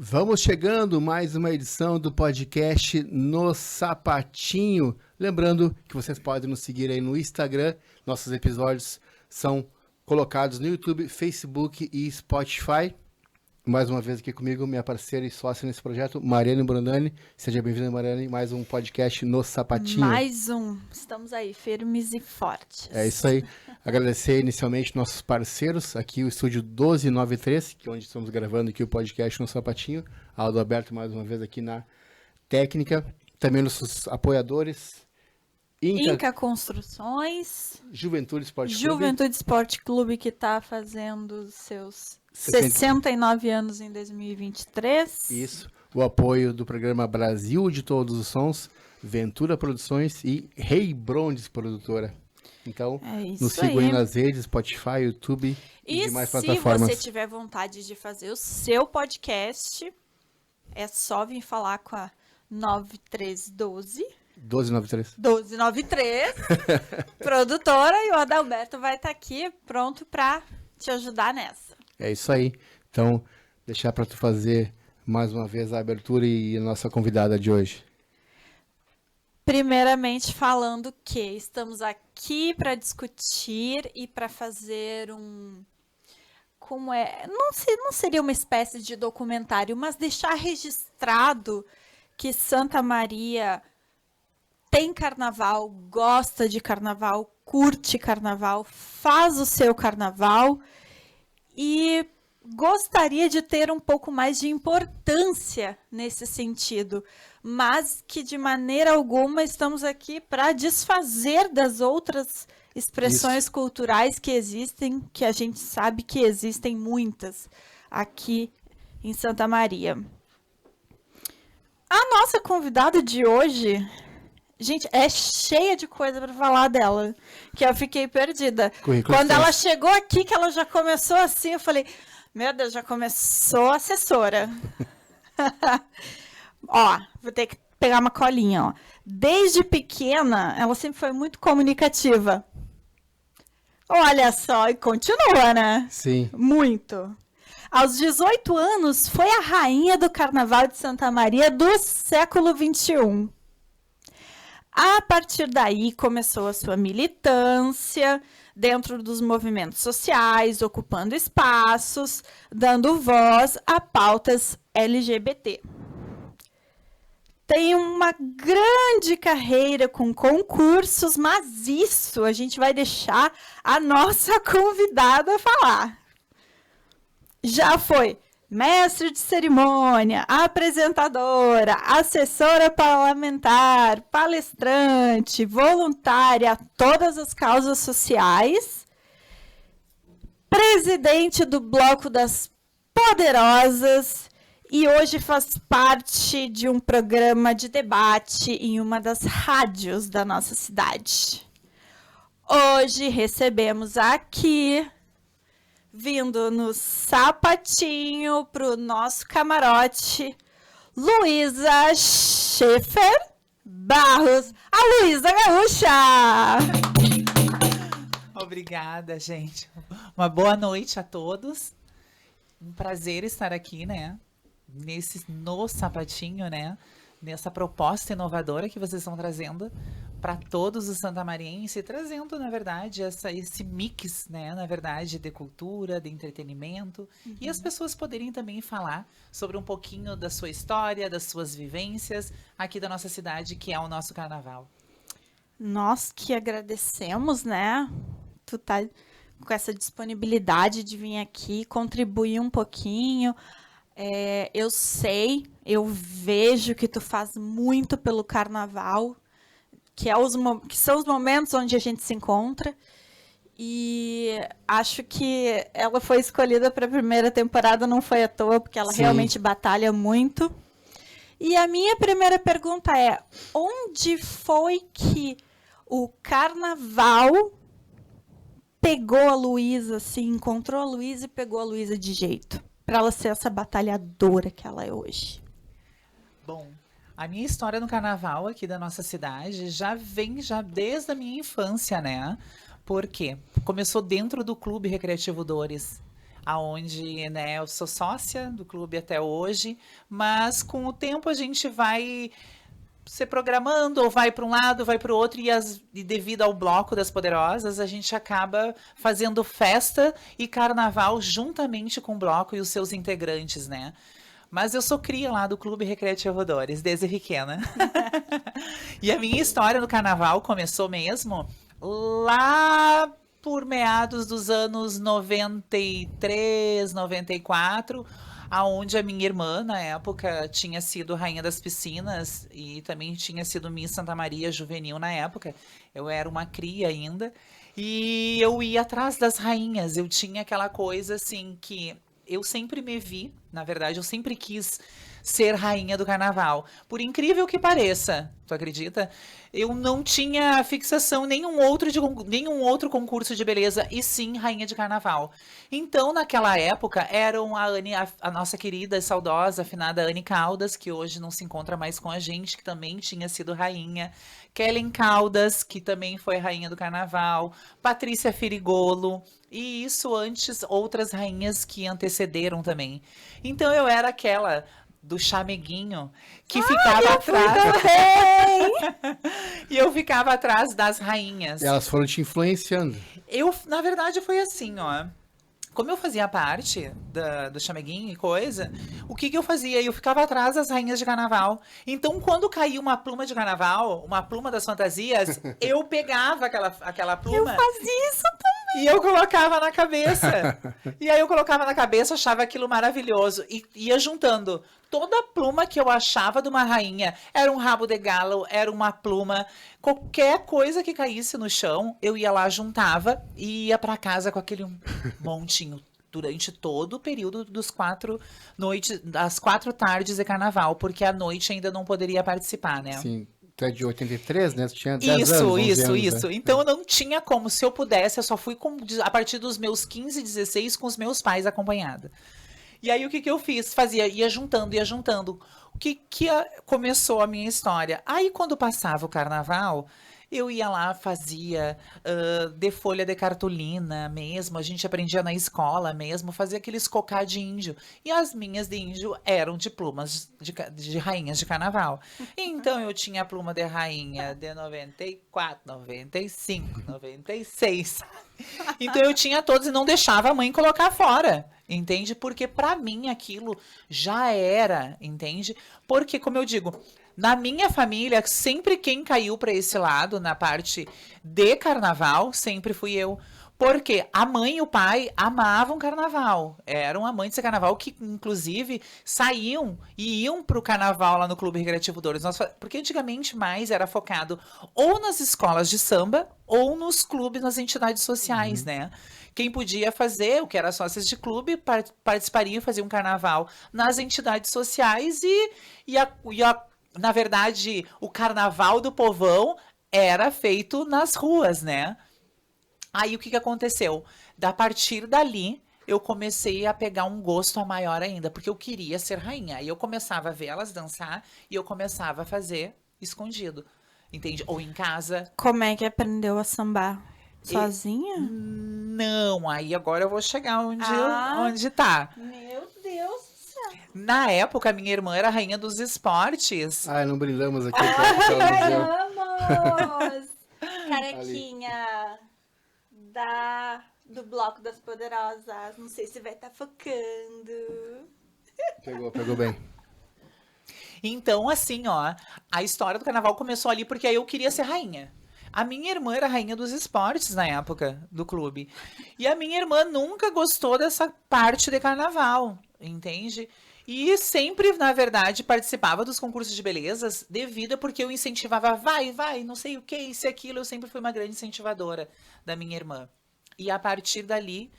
Vamos chegando, mais uma edição do podcast No Sapatinho. Lembrando que vocês podem nos seguir aí no Instagram. Nossos episódios são colocados no YouTube, Facebook e Spotify. Mais uma vez aqui comigo, minha parceira e sócia nesse projeto, Mariane Brandani. Seja bem-vinda, Mariane, mais um podcast No Sapatinho. Mais um. Estamos aí, firmes e fortes. É isso aí. Agradecer inicialmente nossos parceiros, aqui o estúdio 1293, que é onde estamos gravando aqui o podcast No Sapatinho. Aldo Alberto, mais uma vez aqui na técnica. Também nossos apoiadores. Inca Construções. Juventude Esporte Clube. Juventude Esporte Clube, que está fazendo seus 69 anos em 2023. Isso. O apoio do programa Brasil de Todos os Sons, Ventura Produções e Rei Brondes Produtora. Então, nos sigam aí nas redes, Spotify, YouTube e demais plataformas. Se você tiver vontade de fazer o seu podcast, é só vir falar com a 9312. 1293, produtora, e o Adalberto vai estar aqui pronto para te ajudar nessa. É isso aí. Então, deixar para tu fazer mais uma vez a abertura e a nossa convidada de hoje. Primeiramente falando que estamos aqui para discutir e para fazer como é, não seria uma espécie de documentário, mas deixar registrado que Santa Maria tem carnaval, gosta de carnaval, curte carnaval, faz o seu carnaval e gostaria de ter um pouco mais de importância nesse sentido, mas que de maneira alguma estamos aqui para desfazer das outras expressões culturais que existem, que a gente sabe que existem muitas aqui em Santa Maria. A nossa convidada de hoje, gente, é cheia de coisa para falar dela, que eu fiquei perdida. Quando ela chegou aqui, que ela já começou assim, eu falei, meu Deus, já começou assessora. Ó, vou ter que pegar uma colinha, ó. Desde pequena, ela sempre foi muito comunicativa. Olha só, e continua, né? Sim. Muito. Aos 18 anos, foi a rainha do Carnaval de Santa Maria do século XXI. A partir daí, começou a sua militância dentro dos movimentos sociais, ocupando espaços, dando voz a pautas LGBT. Tem uma grande carreira com concursos, mas isso a gente vai deixar a nossa convidada falar. Já foi mestre de cerimônia, apresentadora, assessora parlamentar, palestrante, voluntária a todas as causas sociais, presidente do Bloco das Poderosas e hoje faz parte de um programa de debate em uma das rádios da nossa cidade. Hoje recebemos aqui, vindo no sapatinho para o nosso camarote, Luísa Schaefer Barros, a Luísa Gaúcha. Obrigada, gente. Uma boa noite a todos. Um prazer estar aqui, né? No sapatinho, né? Nessa proposta inovadora que vocês estão trazendo para todos os santamarienses, trazendo, na verdade, esse mix, né, na verdade, de cultura, de entretenimento, e as pessoas poderem também falar sobre um pouquinho da sua história, das suas vivências aqui da nossa cidade, que é o nosso carnaval. Nós que agradecemos, né? Tu tá com essa disponibilidade de vir aqui, contribuir um pouquinho. Eu sei, eu vejo que tu faz muito pelo carnaval, que são os momentos onde a gente se encontra, e acho que ela foi escolhida para a primeira temporada, não foi à toa, porque ela realmente batalha muito. E a minha primeira pergunta é, onde foi que o carnaval pegou a Luísa, assim, encontrou a Luísa e pegou a Luísa de jeito, para ela ser essa batalhadora que ela é hoje? Bom, a minha história no carnaval aqui da nossa cidade já vem desde a minha infância, né? Porque começou dentro do Clube Recreativo Dores. aonde, né, eu sou sócia do clube até hoje, mas com o tempo a gente vai se programando, ou vai para um lado, vai para o outro, e devido ao Bloco das Poderosas, a gente acaba fazendo festa e carnaval juntamente com o bloco e os seus integrantes, né? Mas eu sou cria lá do Clube Recreativo Dores, desde pequena. E a minha história no carnaval começou mesmo lá por meados dos anos 93, 94, aonde a minha irmã, na época, tinha sido rainha das piscinas e também tinha sido Miss Santa Maria Juvenil na época. Eu era uma cria ainda e eu ia atrás das rainhas. Eu tinha aquela coisa assim que eu sempre me vi, na verdade, eu sempre quis ser rainha do carnaval. Por incrível que pareça, tu acredita? Eu não tinha fixação em nenhum outro concurso de beleza, e sim rainha de carnaval. Então, naquela época, eram a nossa querida, saudosa, afinada Anne Caldas, que hoje não se encontra mais com a gente, que também tinha sido rainha. Kellen Caldas, que também foi rainha do carnaval. Patrícia Firigolo. E isso antes, outras rainhas que antecederam também. Então, eu era aquela do chameguinho que ficava atrás. E eu ficava atrás das rainhas. E elas foram te influenciando. Na verdade, foi assim, ó. Como eu fazia parte do chameguinho e coisa, o que eu fazia? Eu ficava atrás das rainhas de carnaval. Então, quando caía uma pluma de carnaval, uma pluma das fantasias, eu pegava aquela pluma. Eu fazia isso também. E eu colocava na cabeça. E aí eu colocava na cabeça, achava aquilo maravilhoso. E ia juntando toda pluma que eu achava de uma rainha. Era um rabo de galo, era uma pluma. Qualquer coisa que caísse no chão, eu ia lá, juntava e ia para casa com aquele montinho. Durante todo o período das 4 tardes de carnaval. Porque à noite ainda não poderia participar, né? Sim. Tu é de 83, né? Tu tinha 10 anos, Isso. Né? Então eu não tinha como. Se eu pudesse, eu só fui a partir dos meus 15, 16 com os meus pais acompanhada. E aí o que eu fiz? Ia juntando. O que começou a minha história? Aí quando passava o carnaval, eu ia lá, fazia de folha de cartolina mesmo, a gente aprendia na escola mesmo, fazia aqueles cocá de índio. E as minhas de índio eram de plumas de rainhas de carnaval. Então eu tinha a pluma de rainha de 94, 95, 96. Então eu tinha todos e não deixava a mãe colocar fora, entende? Porque pra mim aquilo já era, entende? Porque, como eu digo, na minha família, sempre quem caiu para esse lado, na parte de carnaval, sempre fui eu. Porque a mãe e o pai amavam carnaval. Eram amantes de carnaval que, inclusive, saíam e iam pro carnaval lá no Clube Recreativo Dores. Porque antigamente mais era focado ou nas escolas de samba ou nos clubes, nas entidades sociais, né? Quem podia fazer, o que era sócias de clube, participaria e fazia um carnaval nas entidades sociais na verdade, o carnaval do povão era feito nas ruas, né? Aí o que aconteceu? A partir dali, eu comecei a pegar um gosto maior ainda, porque eu queria ser rainha. Aí eu começava a ver elas dançar e eu começava a fazer escondido, entende? Ou em casa. Como é que aprendeu a sambar? Sozinha? Não, aí agora eu vou chegar onde tá. Meu Deus do céu. Na época, a minha irmã era rainha dos esportes. Ai, não brilhamos aqui. Vamos! Carequinha do Bloco das Poderosas. Não sei se vai estar focando. Pegou bem. Então, assim, ó, a história do carnaval começou ali porque aí eu queria ser rainha. A minha irmã era rainha dos esportes na época do clube. E a minha irmã nunca gostou dessa parte de carnaval, entende? E sempre, na verdade, participava dos concursos de belezas devido porque eu incentivava, vai, não sei o que, isso e aquilo. Eu sempre fui uma grande incentivadora da minha irmã. E a partir dali,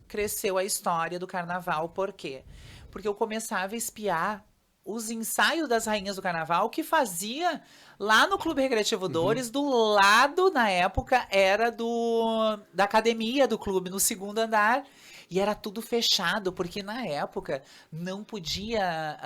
cresceu a história do carnaval. Por quê? Porque eu começava a espiar os ensaios das rainhas do carnaval que fazia lá no Clube Recreativo Dores, do lado, na época, era da academia do clube, no segundo andar. E era tudo fechado, porque na época não podia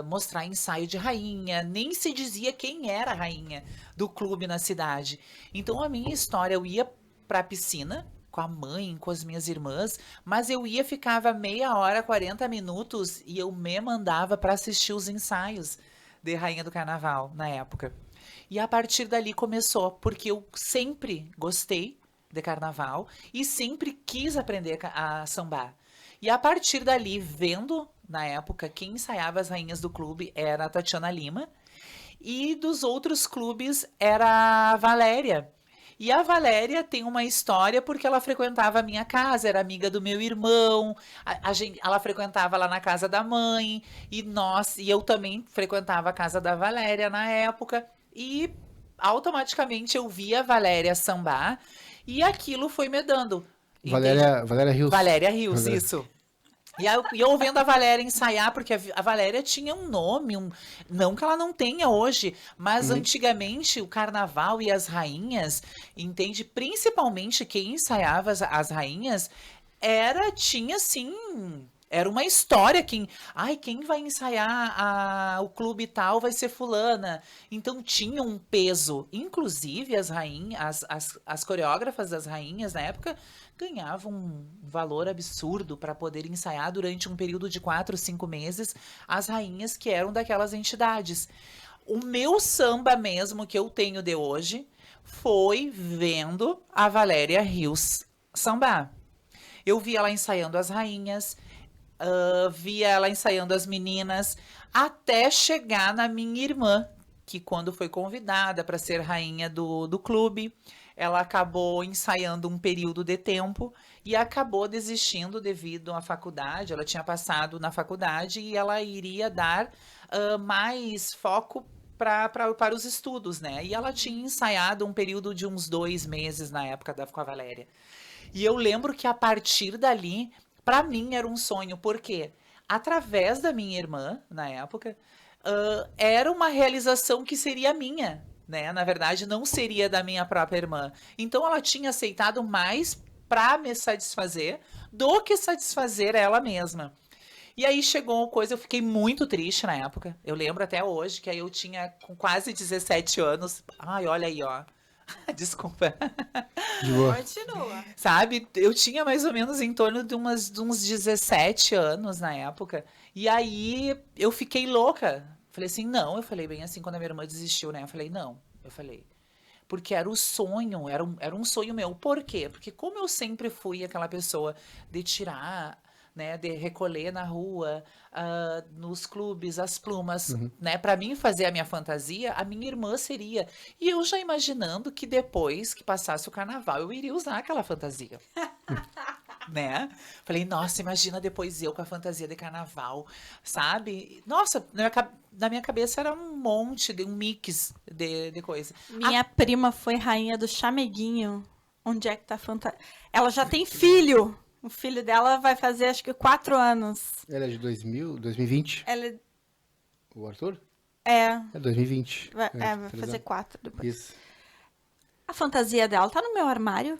mostrar ensaio de rainha, nem se dizia quem era a rainha do clube na cidade. Então a minha história, eu ia pra piscina, com a mãe, com as minhas irmãs, mas eu ia, ficava meia hora, 40 minutos e eu me mandava para assistir os ensaios de Rainha do Carnaval na época. E a partir dali começou, porque eu sempre gostei de carnaval e sempre quis aprender a sambar. E a partir dali, vendo na época quem ensaiava as rainhas do clube era a Tatiana Lima e dos outros clubes era a Valéria. E a Valéria tem uma história porque ela frequentava a minha casa, era amiga do meu irmão, ela frequentava lá na casa da mãe, e eu também frequentava a casa da Valéria na época, e automaticamente eu via a Valéria sambar, e aquilo foi me dando. Valéria Rios. Valéria Rios, isso. E eu vendo a Valéria ensaiar, porque a Valéria tinha um nome, não que ela não tenha hoje, mas antigamente o carnaval e as rainhas, entende? Principalmente quem ensaiava as rainhas, tinha assim, era uma história, quem vai ensaiar o clube tal vai ser fulana. Então tinha um peso. Inclusive as rainhas, as coreógrafas das rainhas na época ganhavam um valor absurdo para poder ensaiar durante um período de 4, 5 meses as rainhas que eram daquelas entidades. O meu samba mesmo que eu tenho de hoje foi vendo a Valéria Rios sambar. Eu vi ela ensaiando as rainhas, via ela ensaiando as meninas, até chegar na minha irmã, que quando foi convidada para ser rainha do clube, ela acabou ensaiando um período de tempo e acabou desistindo devido à faculdade. Ela tinha passado na faculdade e ela iria dar mais foco para os estudos, né? E ela tinha ensaiado um período de uns 2 meses na época com a Valéria. E eu lembro que a partir dali, para mim era um sonho, porque através da minha irmã, na época, era uma realização que seria minha, né? Na verdade, não seria da minha própria irmã. Então, ela tinha aceitado mais para me satisfazer do que satisfazer ela mesma. E aí chegou uma coisa, eu fiquei muito triste na época. Eu lembro até hoje que aí eu tinha com quase 17 anos. Ai, olha aí, ó. Desculpa. De boa. Continua. Sabe, eu tinha mais ou menos em torno de uns 17 anos na época. E aí eu fiquei louca. Falei assim, não. Eu falei bem assim, quando a minha irmã desistiu, né? Eu falei, não. Eu falei, porque era o sonho, era um sonho meu. Por quê? Porque como eu sempre fui aquela pessoa de tirar, né, de recolher na rua, nos clubes, as plumas, né, para mim fazer a minha fantasia, a minha irmã seria. E eu já imaginando que depois que passasse o carnaval, eu iria usar aquela fantasia. Né? Falei, nossa, imagina depois eu com a fantasia de carnaval, sabe? Nossa, na minha cabeça era um monte, um mix de coisa. Minha prima foi rainha do chameguinho. Onde é que tá a fantasia? Ela já tem filho. O filho dela vai fazer, acho que 4 anos. Ela é de 2020? Ela O Arthur? é... É 2020. Vai 3 fazer anos. 4 depois. Isso. A fantasia dela tá no meu armário.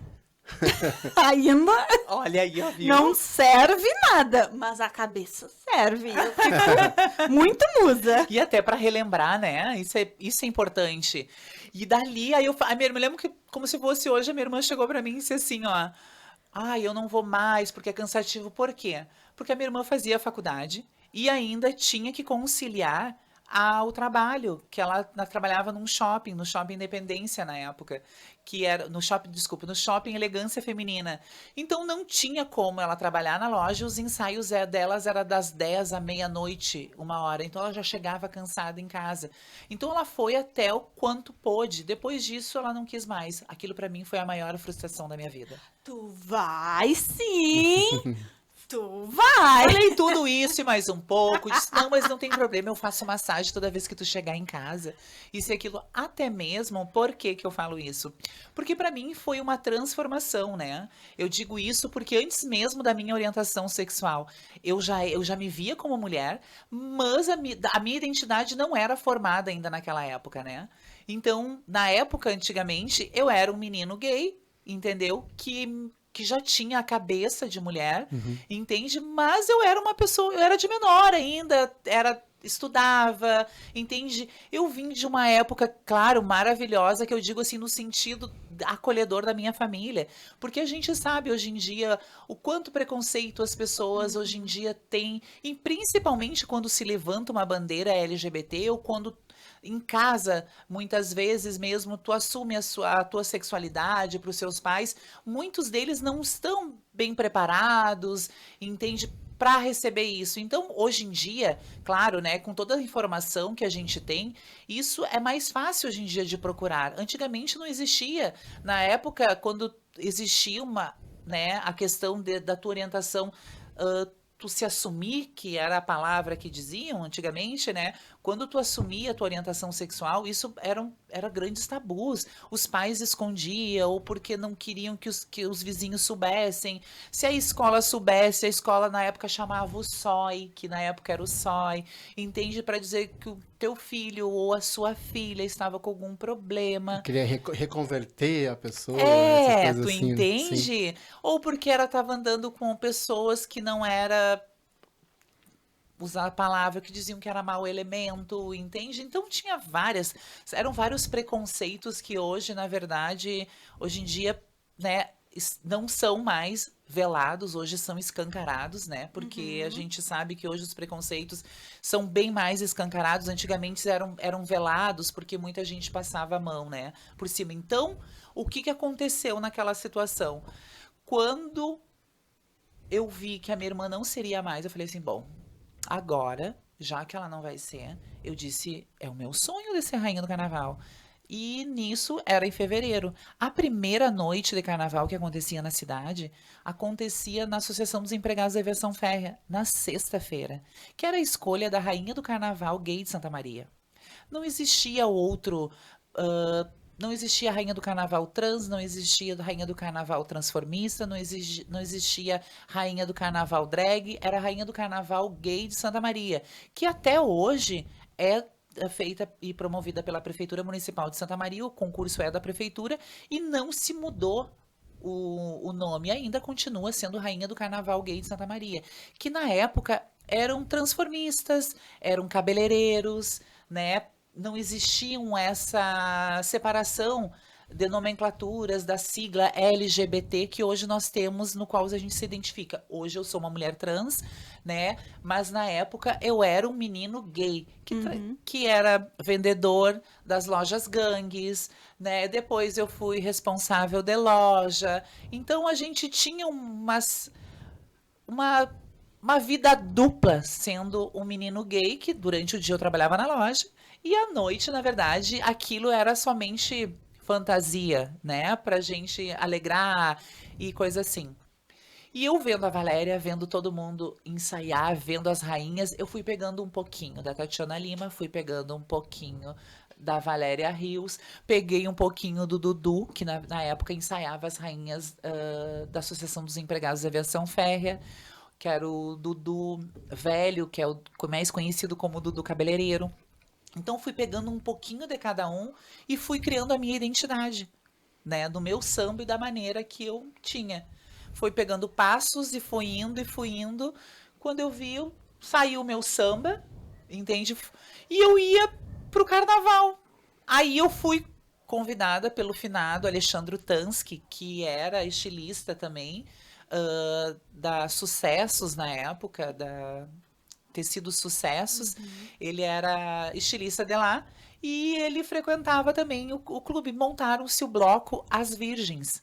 Ainda Olha aí, ó, viu? não serve nada, mas a cabeça serve. Eu fico muito musa. E até para relembrar, né? Isso é importante. E dali, aí eu me lembro que, como se fosse hoje, a minha irmã chegou para mim e disse assim, ó. Eu não vou mais porque é cansativo. Por quê? Porque a minha irmã fazia faculdade e ainda tinha que conciliar ao trabalho, que ela trabalhava no Shopping Independência na época, que era no Shopping Elegância Feminina. Então não tinha como ela trabalhar na loja, os ensaios delas eram das 10 à meia-noite, 1h, então ela já chegava cansada em casa. Então ela foi até o quanto pôde, depois disso ela não quis mais. Aquilo pra mim foi a maior frustração da minha vida. Tu vai sim! Tu vai! Falei tudo isso e mais um pouco. Disse, não, mas não tem problema, eu faço massagem toda vez que tu chegar em casa. Isso e aquilo, até mesmo, por que que eu falo isso? Porque pra mim foi uma transformação, né? Eu digo isso porque antes mesmo da minha orientação sexual, eu já me via como mulher, mas a minha identidade não era formada ainda naquela época, né? Então, na época, antigamente, eu era um menino gay, entendeu? Que já tinha a cabeça de mulher, entende? Mas eu era uma pessoa, eu era de menor ainda, era estudava, entende? Eu vim de uma época, claro, maravilhosa, que eu digo assim, no sentido acolhedor da minha família. Porque a gente sabe hoje em dia o quanto preconceito as pessoas hoje em dia têm, e principalmente quando se levanta uma bandeira LGBT ou quando em casa, muitas vezes mesmo, tu assume a tua sexualidade para os seus pais, muitos deles não estão bem preparados, entende? Para receber isso. Então, hoje em dia, claro, né, com toda a informação que a gente tem, isso é mais fácil hoje em dia de procurar. Antigamente não existia. Na época, quando existia né, a questão da tua orientação, tu se assumir, que era a palavra que diziam antigamente, né? Quando tu assumia a tua orientação sexual, isso era grandes tabus. Os pais escondiam, ou porque não queriam que os vizinhos soubessem. Se a escola soubesse, a escola na época chamava o SOI, que na época era o SOI, entende? Para dizer que o teu filho ou a sua filha estava com algum problema. Queria reconverter a pessoa, essa coisa Tu assim. Sim. entende? Ou porque ela estava andando com pessoas que não era usar a palavra que diziam que era mau elemento, entende? Então eram vários preconceitos que hoje, na verdade, hoje em dia, né, não são mais velados, hoje são escancarados, né? Porque a gente sabe que hoje os preconceitos são bem mais escancarados. Antigamente eram velados porque muita gente passava a mão, né, por cima. Então, o que aconteceu naquela situação? Quando eu vi que a minha irmã não seria mais, eu falei assim, bom, agora, já que ela não vai ser, eu disse, é o meu sonho de ser rainha do carnaval. E nisso era em fevereiro. A primeira noite de carnaval que acontecia na cidade, acontecia na Associação dos Empregados da Aviação Férrea, na sexta-feira, que era a escolha da rainha do carnaval gay de Santa Maria. Não existia outro... não existia rainha do carnaval trans, não existia rainha do carnaval transformista, não existia rainha do carnaval drag, era rainha do carnaval gay de Santa Maria, que até hoje é feita e promovida pela Prefeitura Municipal de Santa Maria, o concurso é da Prefeitura, e não se mudou o nome, ainda continua sendo Rainha do Carnaval Gay de Santa Maria, que na época eram transformistas, eram cabeleireiros, né? Não existiam essa separação de nomenclaturas da sigla LGBT que hoje nós temos, no qual a gente se identifica. Hoje eu sou uma mulher trans, né? Mas na época eu era um menino gay, que era vendedor das lojas gangues, né? Depois eu fui responsável de loja. Então a gente tinha uma vida dupla, sendo um menino gay, que durante o dia eu trabalhava na loja, e à noite, na verdade, aquilo era somente fantasia, né? Pra gente alegrar e coisa assim. E eu vendo a Valéria, vendo todo mundo ensaiar, vendo as rainhas, eu fui pegando um pouquinho da Tatiana Lima, fui pegando um pouquinho da Valéria Rios, peguei um pouquinho do Dudu, que na época ensaiava as rainhas da Associação dos Empregados da Aviação Férrea, que era o Dudu velho, que é o mais conhecido como Dudu cabeleireiro. Então fui pegando um pouquinho de cada um e fui criando a minha identidade, né, do meu samba e da maneira que eu tinha. Fui pegando passos e fui indo. Quando eu vi, saiu o meu samba, entende? E eu ia pro carnaval. Aí eu fui convidada pelo finado Alexandre Tansky, que era estilista também, da Sucessos na época, da Tecidos Sucessos. Ele era estilista de lá e ele frequentava também o clube. Montaram-se o bloco As Virgens.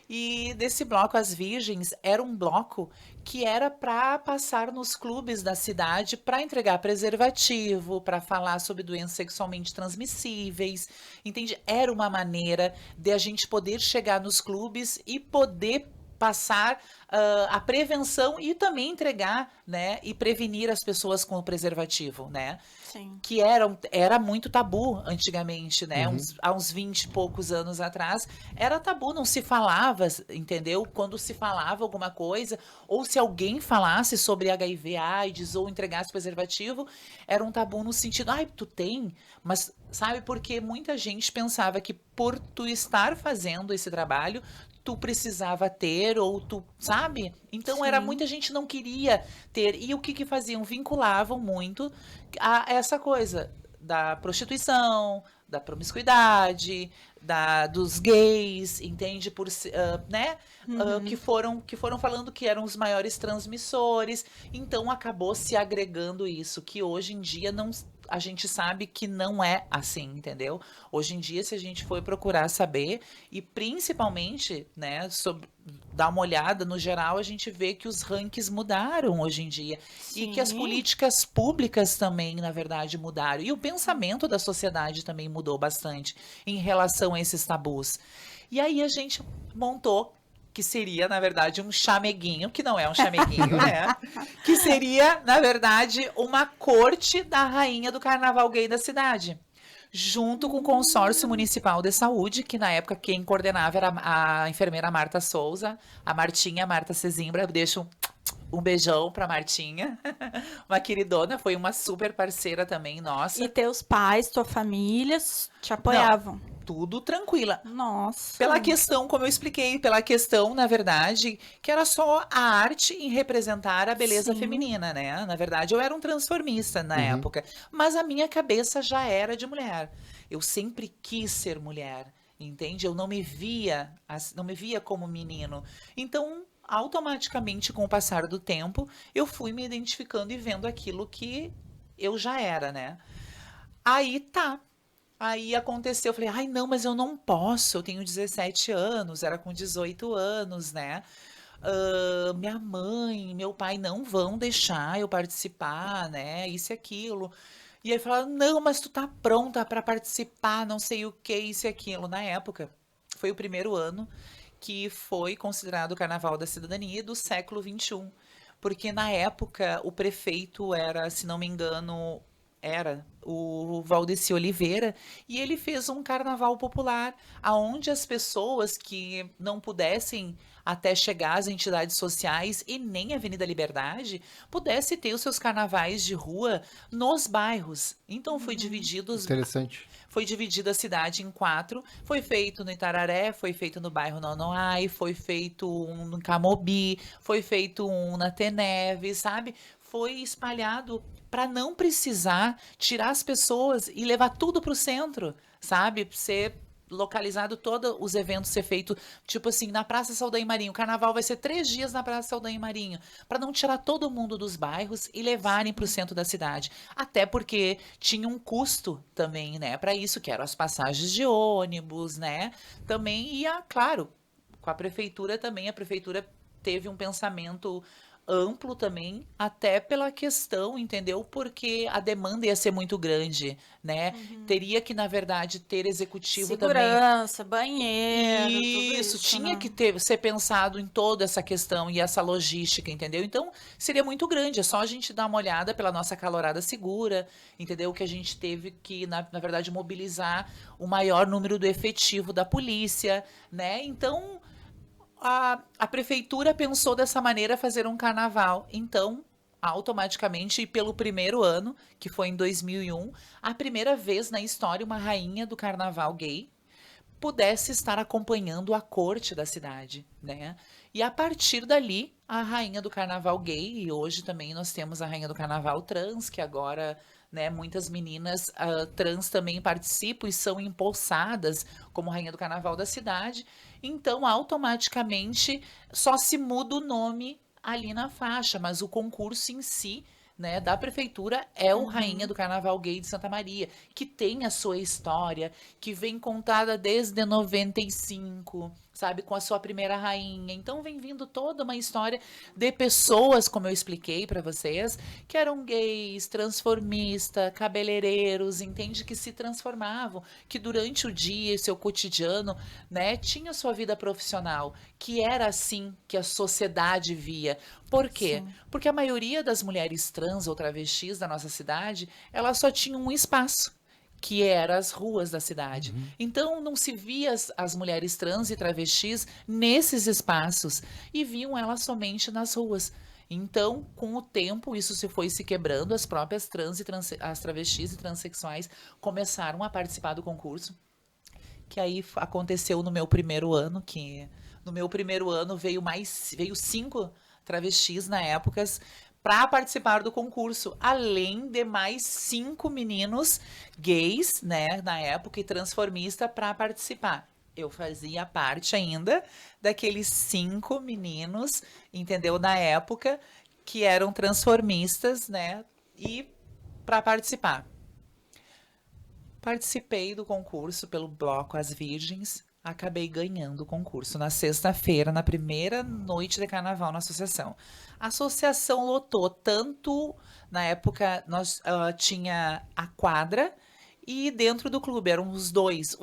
E desse bloco As Virgens era um bloco que era para passar nos clubes da cidade para entregar preservativo, para falar sobre doenças sexualmente transmissíveis, entende? Era uma maneira de a gente poder chegar nos clubes e poder passar a prevenção e também entregar, né, e prevenir as pessoas com o preservativo, né? Sim. Que era muito tabu antigamente, né? Há uns 20 e poucos anos atrás, era tabu, não se falava, entendeu? Quando se falava alguma coisa, ou se alguém falasse sobre HIV, AIDS, ou entregasse preservativo, era um tabu no sentido, ai, tu tem? Mas, sabe, porque muita gente pensava que por tu estar fazendo esse trabalho, tu precisava ter, ou tu, sabe? Então era Sim. muita gente não queria ter. E o que que faziam? Vinculavam muito a essa coisa da prostituição, da promiscuidade, dos gays, entende? Né? Que foram falando que eram os maiores transmissores. Então acabou se agregando isso, que hoje em dia não, a gente sabe que não é assim, entendeu? Hoje em dia, se a gente for procurar saber, e principalmente, né, dar uma olhada no geral, a gente vê que os rankings mudaram hoje em dia. E que as Sim. políticas públicas também, na verdade, mudaram. E o pensamento da sociedade também mudou bastante em relação a esses tabus. E aí a gente montou, que seria, na verdade, um chameguinho, que não é um chameguinho, né? Que seria, na verdade, uma corte da rainha do carnaval gay da cidade. Junto com o consórcio municipal de saúde, que na época quem coordenava era a enfermeira Marta Souza, a Martinha, Marta Cezimbra. Deixo um beijão pra Martinha, uma queridona, foi uma super parceira também, nossa. E teus pais, tua família te apoiavam? Tudo tranquila. Nossa. Pela questão, como eu expliquei, pela questão, na verdade, que era só a arte em representar a beleza Sim. feminina, né? Na verdade, eu era um transformista na época, mas a minha cabeça já era de mulher. Eu sempre quis ser mulher, entende? Eu não me via, não me via como menino. Então, automaticamente, com o passar do tempo, eu fui me identificando e vendo aquilo que eu já era, né? Aí tá. Aí aconteceu, eu falei, ai não, mas eu não posso, eu tenho 17 anos, era com 18 anos, né? Minha mãe, meu pai não vão deixar eu participar, né? Isso e aquilo. E aí falaram, não, mas tu tá pronta pra participar, não sei o que, isso e aquilo. Na época, foi o primeiro ano que foi considerado o Carnaval da Cidadania do século XXI. Porque na época o prefeito era, se não me engano, era o Valdeci Oliveira, e ele fez um carnaval popular, aonde as pessoas que não pudessem até chegar às entidades sociais e nem a Avenida Liberdade, pudesse ter os seus carnavais de rua nos bairros. Então Interessante. foi dividida a cidade em 4. Foi feito no Itararé, foi feito no bairro Nonoai, foi feito um no Camobi, foi feito um na Teneve, sabe? Foi espalhado para não precisar tirar as pessoas e levar tudo para o centro, sabe? Ser localizado todos os eventos ser feito, tipo assim, na Praça Saldanha Marinho. O carnaval vai ser 3 dias na Praça Saldanha Marinho, para não tirar todo mundo dos bairros e levarem para o centro da cidade. Até porque tinha um custo também, né, para isso, que eram as passagens de ônibus, né? Também ia, claro, com a prefeitura também, a prefeitura teve um pensamento amplo também, até pela questão, entendeu? Porque a demanda ia ser muito grande, né? Teria que, na verdade, ter executivo também. Segurança, banheiro, tudo Isso, isso, tinha né? que ser pensado em toda essa questão e essa logística, entendeu? Então, seria muito grande, é só a gente dar uma olhada pela nossa calorada segura, entendeu? Que a gente teve que, na verdade, mobilizar o maior número do efetivo da polícia, né? Então, a prefeitura pensou dessa maneira fazer um carnaval. Então, automaticamente, e pelo primeiro ano, que foi em 2001, a primeira vez na história uma rainha do carnaval gay pudesse estar acompanhando a corte da cidade, né? E a partir dali, a rainha do carnaval gay, e hoje também nós temos a rainha do carnaval trans, que agora, né, muitas meninas trans também participam e são empossadas como rainha do carnaval da cidade. Então, automaticamente, só se muda o nome ali na faixa, mas o concurso em si, né, da prefeitura é o Rainha do Carnaval Gay de Santa Maria, que tem a sua história, que vem contada desde 95, sabe, com a sua primeira rainha. Então vem vindo toda uma história de pessoas, como eu expliquei para vocês, que eram gays, transformistas, cabeleireiros, entende, que se transformavam, que durante o dia, seu cotidiano, né, tinha sua vida profissional, que era assim que a sociedade via. Por quê? Sim. Porque a maioria das mulheres trans ou travestis da nossa cidade, elas só tinham um espaço, que era as ruas da cidade. Então não se via as mulheres trans e travestis nesses espaços e viam elas somente nas ruas. Então, com o tempo, isso se quebrando, as próprias as travestis e transexuais começaram a participar do concurso, que aí aconteceu no meu primeiro ano, que No meu primeiro ano veio 5 travestis na época para participar do concurso, além de mais 5 meninos gays, né, na época, e transformista para participar. Eu fazia parte ainda daqueles 5 meninos, entendeu, na época, que eram transformistas, né, e para participar. Participei do concurso pelo bloco As Virgens, acabei ganhando o concurso na sexta-feira, na primeira noite de carnaval na associação. A associação lotou tanto, na época nós tinha a quadra e dentro do clube eram os dois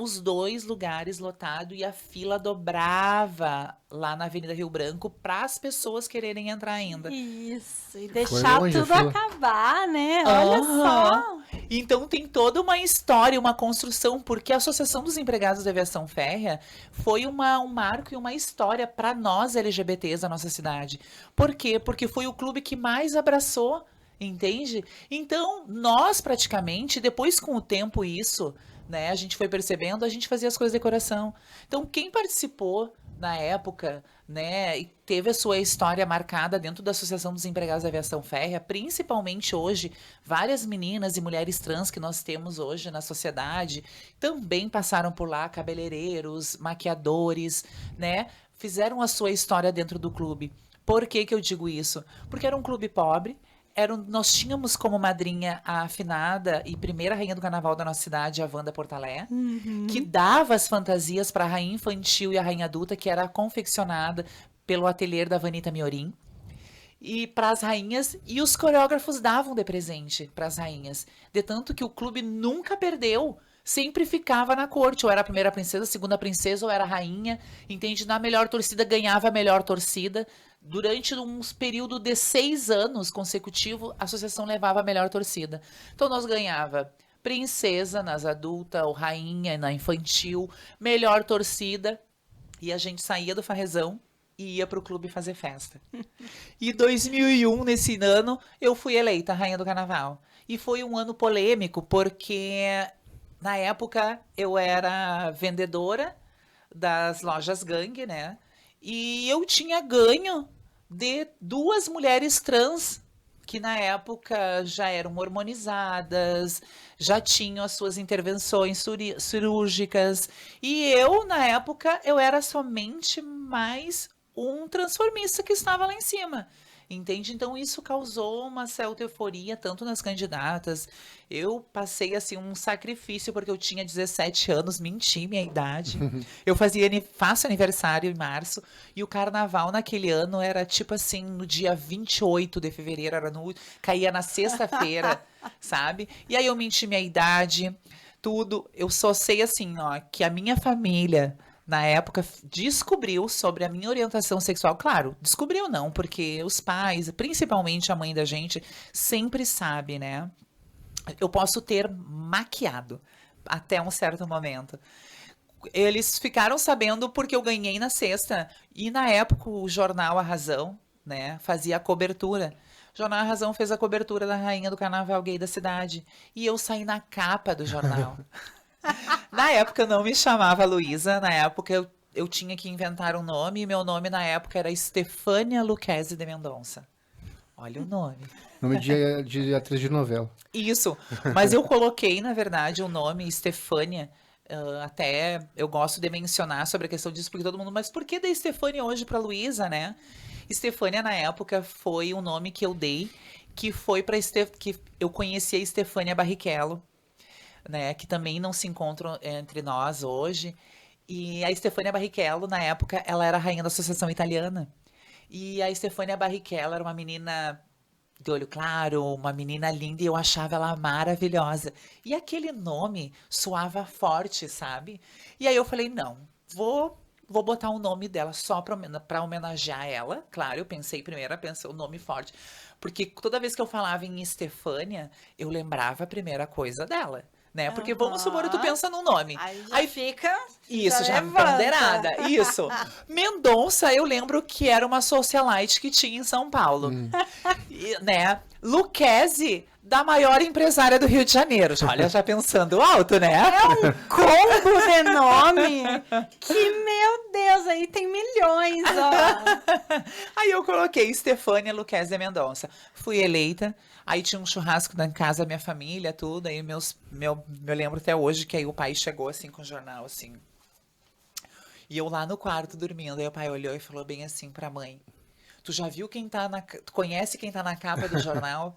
lugares lotados e a fila dobrava lá na Avenida Rio Branco para as pessoas quererem entrar ainda. Isso, e deixar tudo acabar, né? Olha só. Então tem toda uma história, uma construção, porque a Associação dos Empregados da Aviação Férrea foi um marco e uma história para nós LGBTs da nossa cidade. Por quê? Porque foi o clube que mais abraçou, entende? Então, nós praticamente, depois com o tempo isso, né, a gente foi percebendo, a gente fazia as coisas de coração. Então, quem participou na época, né, e teve a sua história marcada dentro da Associação dos Empregados da Aviação Férrea, principalmente hoje, várias meninas e mulheres trans que nós temos hoje na sociedade, também passaram por lá, cabeleireiros, maquiadores, né, fizeram a sua história dentro do clube. Por que que eu digo isso? Porque era um clube pobre, nós tínhamos como madrinha a afinada e primeira rainha do carnaval da nossa cidade, a Wanda Portalé, que dava as fantasias para a rainha infantil e a rainha adulta, que era confeccionada pelo ateliê da Vanita Miorim, e para as rainhas, e os coreógrafos davam de presente para as rainhas. De tanto que o clube nunca perdeu, sempre ficava na corte, ou era a primeira princesa, a segunda princesa, ou era a rainha, entende? Na melhor torcida, ganhava a melhor torcida. Durante um período de 6 anos consecutivos, a associação levava a melhor torcida. Então, nós ganhava princesa nas adultas, ou rainha na infantil, melhor torcida, e a gente saía do farrezão e ia para o clube fazer festa. E 2001, nesse ano, eu fui eleita rainha do carnaval. E foi um ano polêmico, porque na época eu era vendedora das lojas Gangue, né? E eu tinha ganho de 2 mulheres trans que na época já eram hormonizadas, já tinham as suas intervenções cirúrgicas. E eu, na época, eu era somente mais um transformista que estava lá em cima. Entende? Então isso causou uma certa euforia, tanto nas candidatas. Eu passei assim um sacrifício, porque eu tinha 17 anos, menti minha idade. Eu faço aniversário em março, e o carnaval naquele ano era tipo assim, no dia 28 de fevereiro, caía na sexta-feira, sabe? E aí eu menti minha idade, tudo. Eu só sei assim, ó, que a minha família na época, descobriu sobre a minha orientação sexual. Claro, descobriu não, porque os pais, principalmente a mãe da gente, sempre sabe, né? Eu posso ter maquiado até um certo momento. Eles ficaram sabendo porque eu ganhei na sexta. E na época o jornal A Razão, né, fazia a cobertura. O jornal A Razão fez a cobertura da rainha do carnaval gay da cidade. E eu saí na capa do jornal. Na época eu não me chamava Luísa, na época eu tinha que inventar um nome, e meu nome na época era Estefânia Lucchesi de Mendonça. Olha o nome. Nome de atriz de novela. Isso, mas eu coloquei, na verdade, o nome Estefânia, até eu gosto de mencionar sobre a questão disso, porque todo mundo, mas por que da Estefânia hoje para Luísa, né? Estefânia, na época, foi um nome que eu dei, que foi para que eu conheci a Estefânia Barrichello, né, que também não se encontram entre nós hoje. E a Estefânia Barrichello, na época, ela era a rainha da Associação Italiana. E a Estefânia Barrichello era uma menina de olho claro, uma menina linda, e eu achava ela maravilhosa. E aquele nome soava forte, sabe? E aí eu falei, não, vou botar o nome dela só para homenagear ela. Claro, eu pensei o nome forte. Porque toda vez que eu falava em Estefânia, eu lembrava a primeira coisa dela. Né? Porque vamos supor, tu pensa num nome. Aí fica. Isso, já ponderada. Isso. Mendonça, eu lembro que era uma socialite que tinha em São Paulo. E, né? Lucchesi da maior empresária do Rio de Janeiro. Olha, já pensando alto, né? É um combo de nome que, meu Deus, aí tem milhões, ó. Aí eu coloquei Stefânia Luquez de Mendonça. Fui eleita. Aí tinha um churrasco na casa da minha família, tudo. Aí eu lembro até hoje que aí o pai chegou assim com o jornal, assim. E eu lá no quarto dormindo. Aí o pai olhou e falou bem assim pra mãe: Tu já viu quem tá Tu conhece quem tá na capa do jornal?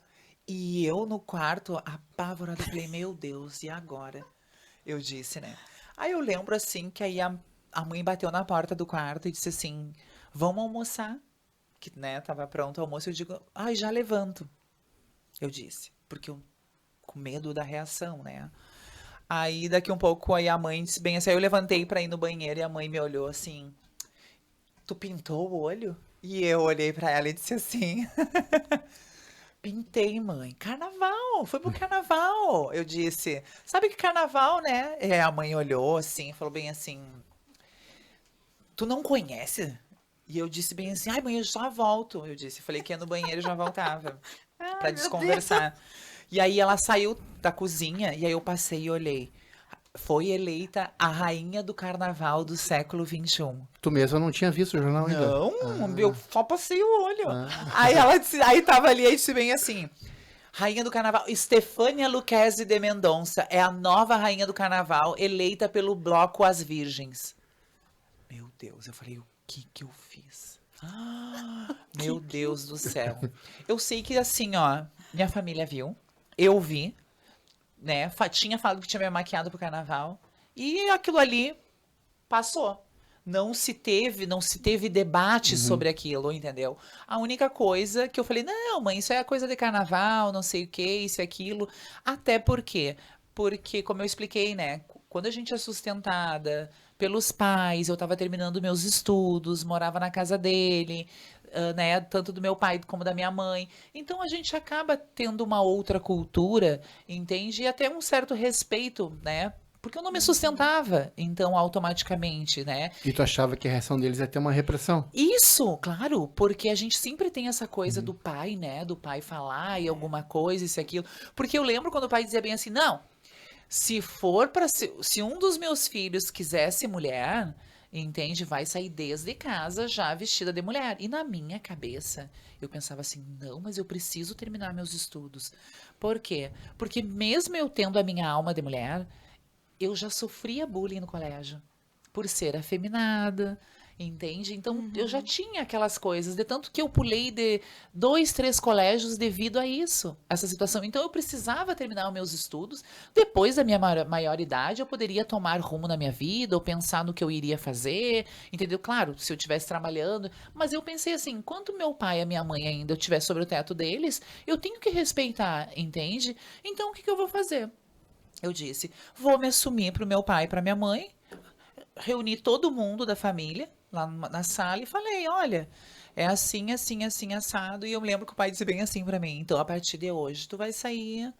E eu no quarto, apavorada, falei, meu Deus, e agora? Eu disse, né? Aí eu lembro assim que aí a mãe bateu na porta do quarto e disse assim: Vamos almoçar. Que, né, tava pronto o almoço. Eu digo, ai, já levanto. Eu disse, porque eu com medo da reação, né? Aí daqui um pouco aí a mãe disse bem assim, aí eu levantei pra ir no banheiro e a mãe me olhou assim: Tu pintou o olho? E eu olhei pra ela e disse assim: Pintei, mãe. Carnaval, foi pro carnaval. Eu disse, sabe que carnaval, né? A mãe olhou assim, falou bem assim: Tu não conhece? E eu disse bem assim: Ai, mãe, eu já volto. Eu disse, falei que ia no banheiro e já voltava pra desconversar. E aí ela saiu da cozinha e aí eu passei e olhei. Foi eleita a rainha do carnaval do século XXI. Tu mesma não tinha visto o jornal ainda? Não, eu só passei o olho. Aí ela disse, aí tava ali, aí disse bem assim: Rainha do Carnaval, Stefânia Luquezzi de Mendonça é a nova rainha do carnaval, eleita pelo bloco As Virgens. Meu Deus, eu falei, o que eu fiz? Meu Deus do céu. Eu sei que assim, ó, minha família viu, eu vi, né? Tinha falado que tinha me maquiado pro carnaval. E aquilo ali passou. Não se teve debate sobre aquilo, entendeu? A única coisa que eu falei, não, mãe, isso é coisa de carnaval, não sei o que, isso e aquilo. Até porque, como eu expliquei, né? Quando a gente é sustentada pelos pais, eu tava terminando meus estudos, morava na casa dele, né? Tanto do meu pai como da minha mãe. Então a gente acaba tendo uma outra cultura, entende? E até um certo respeito, né? Porque eu não me sustentava, então, automaticamente, né? E tu achava que a reação deles ia ter uma repressão? Isso, claro, porque a gente sempre tem essa coisa do pai, né? Do pai falar e alguma coisa, isso e aquilo. Porque eu lembro quando o pai dizia bem assim, não, se um dos meus filhos quisesse mulher, entende? Vai sair desde casa já vestida de mulher. E na minha cabeça, eu pensava assim, não, mas eu preciso terminar meus estudos. Por quê? Porque mesmo eu tendo a minha alma de mulher, eu já sofria bullying no colégio, por ser afeminada, entende? Então, eu já tinha aquelas coisas, de tanto que eu pulei de 2, 3 colégios devido a isso, essa situação. Então, eu precisava terminar os meus estudos. Depois da minha maioridade, eu poderia tomar rumo na minha vida, ou pensar no que eu iria fazer, entendeu? Claro, se eu estivesse trabalhando, mas eu pensei assim, enquanto meu pai e a minha mãe ainda eu estiver sobre o teto deles, eu tenho que respeitar, entende? Então, o que eu vou fazer? Eu disse, vou me assumir para o meu pai e para minha mãe, reuni todo mundo da família lá na sala e falei, olha, é assim, assim, assim, assado. E eu me lembro que o pai disse bem assim para mim, então a partir de hoje tu vai sair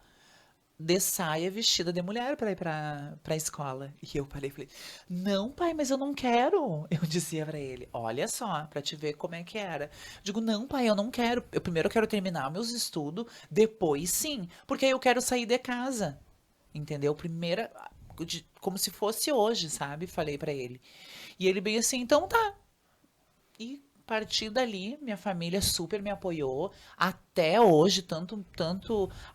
de saia vestida de mulher para ir para a escola. E eu falei, não, pai, mas eu não quero. Eu dizia para ele, olha só, para te ver como é que era. Digo, não, pai, eu não quero. Eu primeiro quero terminar meus estudos, depois sim, porque aí eu quero sair de casa. Entendeu? Primeira, como se fosse hoje, sabe? Falei pra ele. E ele bem assim, então tá. E a partir dali, minha família super me apoiou. Até hoje, tanto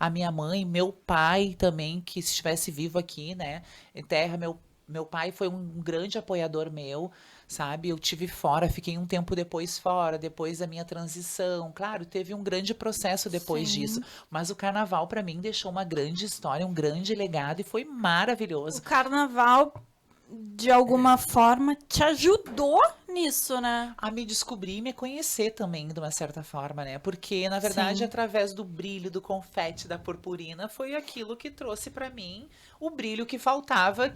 a minha mãe, meu pai também, que se estivesse vivo aqui, né? Em terra, meu pai foi um grande apoiador meu, sabe? Eu tive fora, fiquei um tempo depois fora, depois da minha transição. Claro, teve um grande processo depois disso, mas o carnaval para mim deixou uma grande história, um grande legado e foi maravilhoso. O carnaval, de alguma forma, te ajudou nisso, né? A me descobrir e me conhecer também, de uma certa forma, né? Porque, na verdade, através do brilho, do confete, da purpurina, foi aquilo que trouxe para mim o brilho que faltava,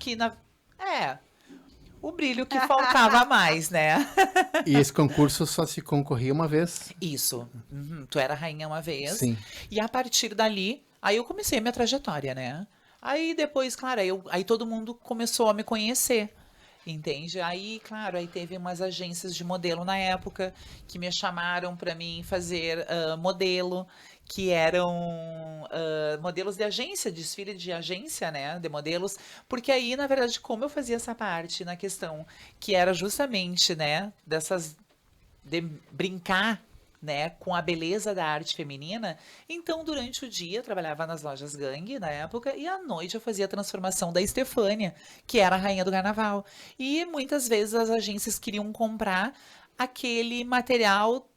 o brilho que faltava mais, né? E esse concurso só se concorria uma vez? Isso. Tu era rainha uma vez. Sim. E a partir dali, aí eu comecei a minha trajetória, né? Aí depois, claro, aí todo mundo começou a me conhecer. Entende? Aí, claro, aí teve umas agências de modelo na época que me chamaram para mim fazer modelo, que eram modelos de agência, desfile de agência, né, de modelos, porque aí, na verdade, como eu fazia essa parte na questão, que era justamente, né, de brincar, né, com a beleza da arte feminina, então durante o dia eu trabalhava nas lojas Gangue na época e à noite eu fazia a transformação da Estefânia, que era a rainha do carnaval. E muitas vezes as agências queriam comprar aquele material,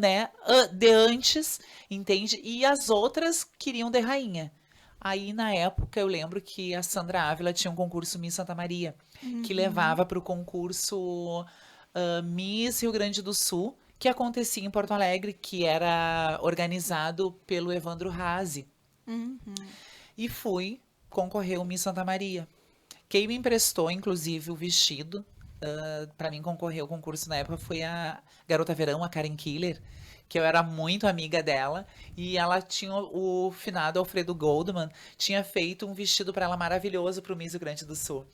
né, de antes, entende? E as outras queriam de rainha. Aí, na época, eu lembro que a Sandra Ávila tinha um concurso Miss Santa Maria, que levava para o concurso Miss Rio Grande do Sul, que acontecia em Porto Alegre, que era organizado pelo Evandro Razi. E fui concorrer ao Miss Santa Maria. Quem me emprestou, inclusive, o vestido para mim concorrer ao concurso na época foi a Garota Verão, a Karen Killer, que eu era muito amiga dela, e ela tinha o finado Alfredo Goldman, tinha feito um vestido para ela maravilhoso para o Miss Rio Grande do Sul.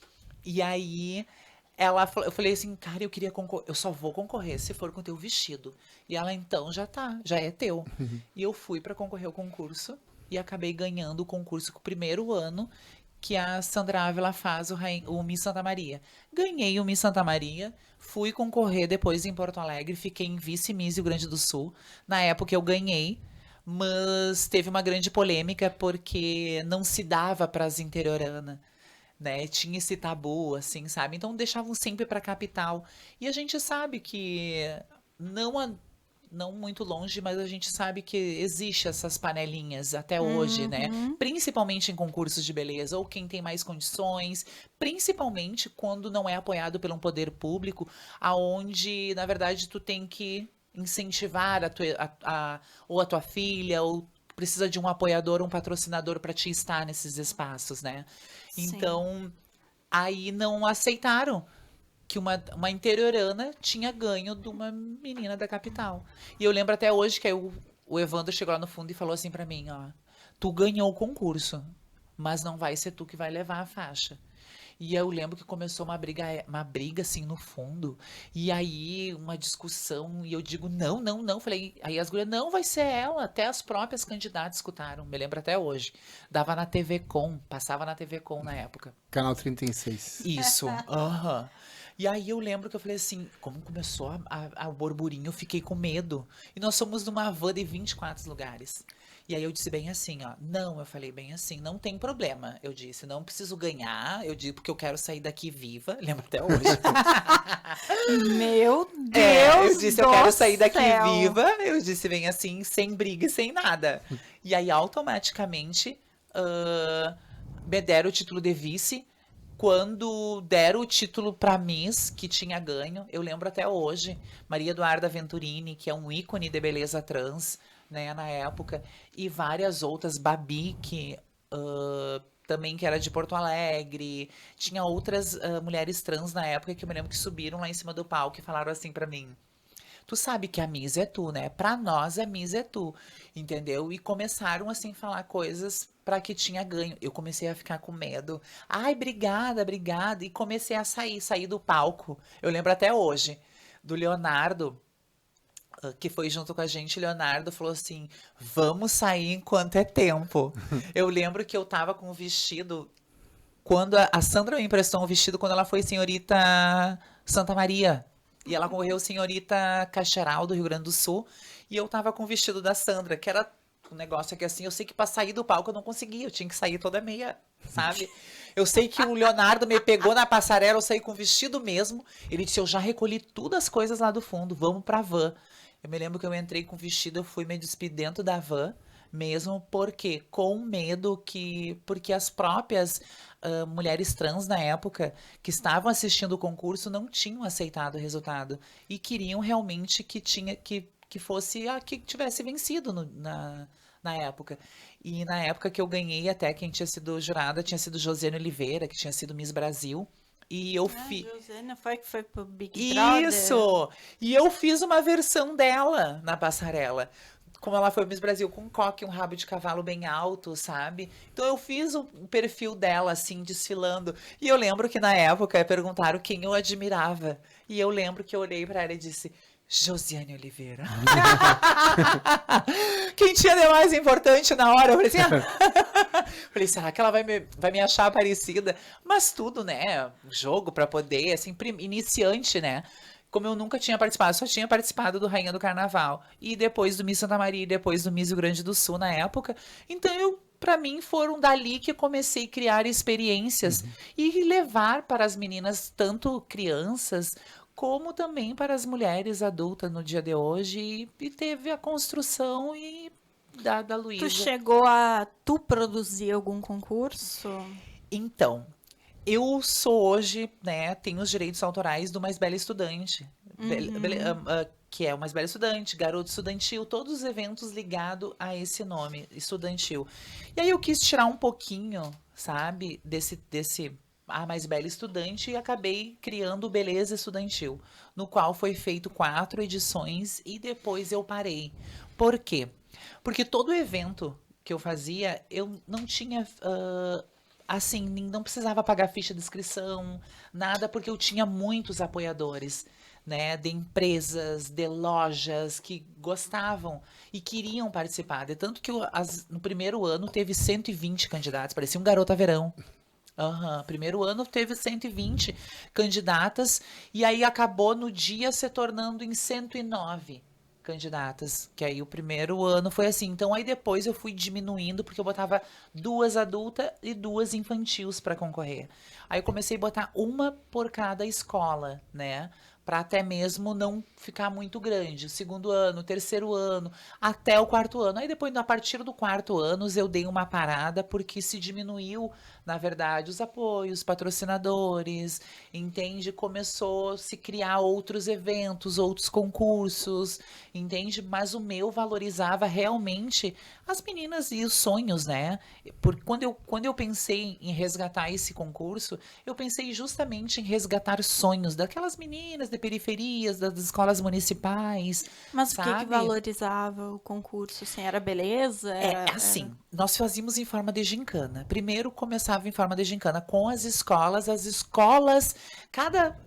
E aí eu falei assim, cara, eu queria concorrer, eu só vou concorrer se for com o teu vestido. E ela, então, já é teu. E eu fui para concorrer ao concurso e acabei ganhando o concurso com o primeiro ano que a Sandra Ávila faz o Miss Santa Maria. Ganhei o Miss Santa Maria, fui concorrer depois em Porto Alegre, fiquei em vice-miss Rio Grande do Sul. Na época eu ganhei, mas teve uma grande polêmica porque não se dava para as interioranas, né? Tinha esse tabu, assim, sabe? Então deixavam sempre para a capital. E a gente sabe que não muito longe, mas a gente sabe que existe essas panelinhas até hoje, né? Principalmente em concursos de beleza, ou quem tem mais condições, principalmente quando não é apoiado pelo poder público, aonde, na verdade, tu tem que incentivar ou a tua filha, ou precisa de um apoiador, um patrocinador para te estar nesses espaços, né? Sim. Então, aí não aceitaram que uma interiorana tinha ganho de uma menina da capital. E eu lembro até hoje que aí o Evandro chegou lá no fundo e falou assim pra mim, ó, tu ganhou o concurso, mas não vai ser tu que vai levar a faixa. E eu lembro que começou uma briga assim no fundo, e aí uma discussão, e eu digo, não, não, não, falei, aí as gurias, não, vai ser ela, até as próprias candidatas escutaram, me lembro até hoje. Dava na TV Com, passava na TV Com na época. Canal 36. Isso, aham. E aí eu lembro que eu falei assim, como começou o burburinho, eu fiquei com medo. E nós somos numa van de 24 lugares. E aí eu disse bem assim, ó, não, eu falei bem assim, não tem problema. Eu disse, não preciso ganhar, eu disse porque eu quero sair daqui viva, lembro até hoje. Meu Deus Eu disse, do eu quero sair daqui céu. viva, eu disse bem assim, sem briga e sem nada. E aí automaticamente me deram o título de vice. Quando deram o título para Miss, que tinha ganho, eu lembro até hoje, Maria Eduarda Venturini, que é um ícone de beleza trans, né, na época, e várias outras, Babi, que também que era de Porto Alegre, tinha outras mulheres trans na época que eu me lembro que subiram lá em cima do palco e falaram assim para mim, tu sabe que a Miss é tu, né? Pra nós a Miss é tu, entendeu? E começaram assim a falar coisas pra que tinha ganho. Eu comecei a ficar com medo. Ai, obrigada, obrigada. E comecei a sair do palco. Eu lembro até hoje do Leonardo, que foi junto com a gente. Leonardo falou assim: vamos sair enquanto é tempo. Eu lembro que eu tava com o vestido. Quando a Sandra me emprestou um vestido quando ela foi senhorita Santa Maria. E ela correu senhorita Cacheral do Rio Grande do Sul. E eu tava com o vestido da Sandra, que era um negócio que assim, eu sei que pra sair do palco eu não conseguia, eu tinha que sair toda meia, sabe? Eu sei que o Leonardo me pegou na passarela, eu saí com o vestido mesmo. Ele disse, eu já recolhi todas as coisas lá do fundo, vamos pra van. Eu me lembro que eu entrei com o vestido, eu fui me despedir dentro da van, mesmo porque com medo porque as próprias mulheres trans na época que estavam assistindo o concurso não tinham aceitado o resultado e queriam realmente que fosse a que tivesse vencido na época. E na época que eu ganhei, até quem tinha sido jurada tinha sido Josiane Oliveira, que tinha sido Miss Brasil. E eu fiz. Josiane foi que foi pro Big Brother. Isso! E eu fiz uma versão dela na passarela. Como ela foi Miss Brasil com um coque, um rabo de cavalo bem alto, sabe? Então eu fiz o perfil dela, assim, desfilando. E eu lembro que na época perguntaram quem eu admirava. E eu lembro que eu olhei pra ela e disse, Josiane Oliveira. Quem tinha de mais importante na hora? Eu falei assim, falei, será que ela vai me achar parecida? Mas tudo, né? Jogo pra poder, assim, iniciante, né? Como eu nunca tinha participado, só tinha participado do Rainha do Carnaval. E depois do Miss Santa Maria, e depois do Miss Rio Grande do Sul na época. Então, para mim, foram dali que eu comecei a criar experiências e levar para as meninas, tanto crianças, como também para as mulheres adultas no dia de hoje. E teve a construção da Tu Luísa. chegou a produzir algum concurso? Então, eu sou hoje, né, tenho os direitos autorais do Mais Bela Estudante, que é o Mais Bela Estudante, Garoto Estudantil, todos os eventos ligados a esse nome, estudantil. E aí eu quis tirar um pouquinho, sabe, desse a Mais Bela Estudante e acabei criando o Beleza Estudantil, no qual foi feito 4 edições e depois eu parei. Por quê? Porque todo evento que eu fazia, eu não tinha... assim, não precisava pagar ficha de inscrição, nada, porque eu tinha muitos apoiadores, né, de empresas, de lojas que gostavam e queriam participar. De tanto que no primeiro ano teve 120 candidatos, parecia um Garota Verão. Primeiro ano teve 120 candidatas e aí acabou no dia se tornando em 109 candidatas, que aí o primeiro ano foi assim. Então aí depois eu fui diminuindo porque eu botava 2 adultas e 2 infantis para concorrer. Aí eu comecei a botar uma por cada escola, né? Para até mesmo não ficar muito grande. O segundo ano, o terceiro ano, até o quarto ano. Aí depois, a partir do quarto ano, eu dei uma parada porque se diminuiu, na verdade, os apoios, patrocinadores, entende? Começou a se criar outros eventos, outros concursos, entende? Mas o meu valorizava realmente as meninas e os sonhos, né? Porque quando eu pensei em resgatar esse concurso, eu pensei justamente em resgatar sonhos daquelas meninas de periferias, das escolas municipais. Mas o que sabe? valorizava o concurso? Assim, era beleza? Assim, nós fazíamos em forma de gincana. Primeiro começava em forma de gincana com as escolas, cada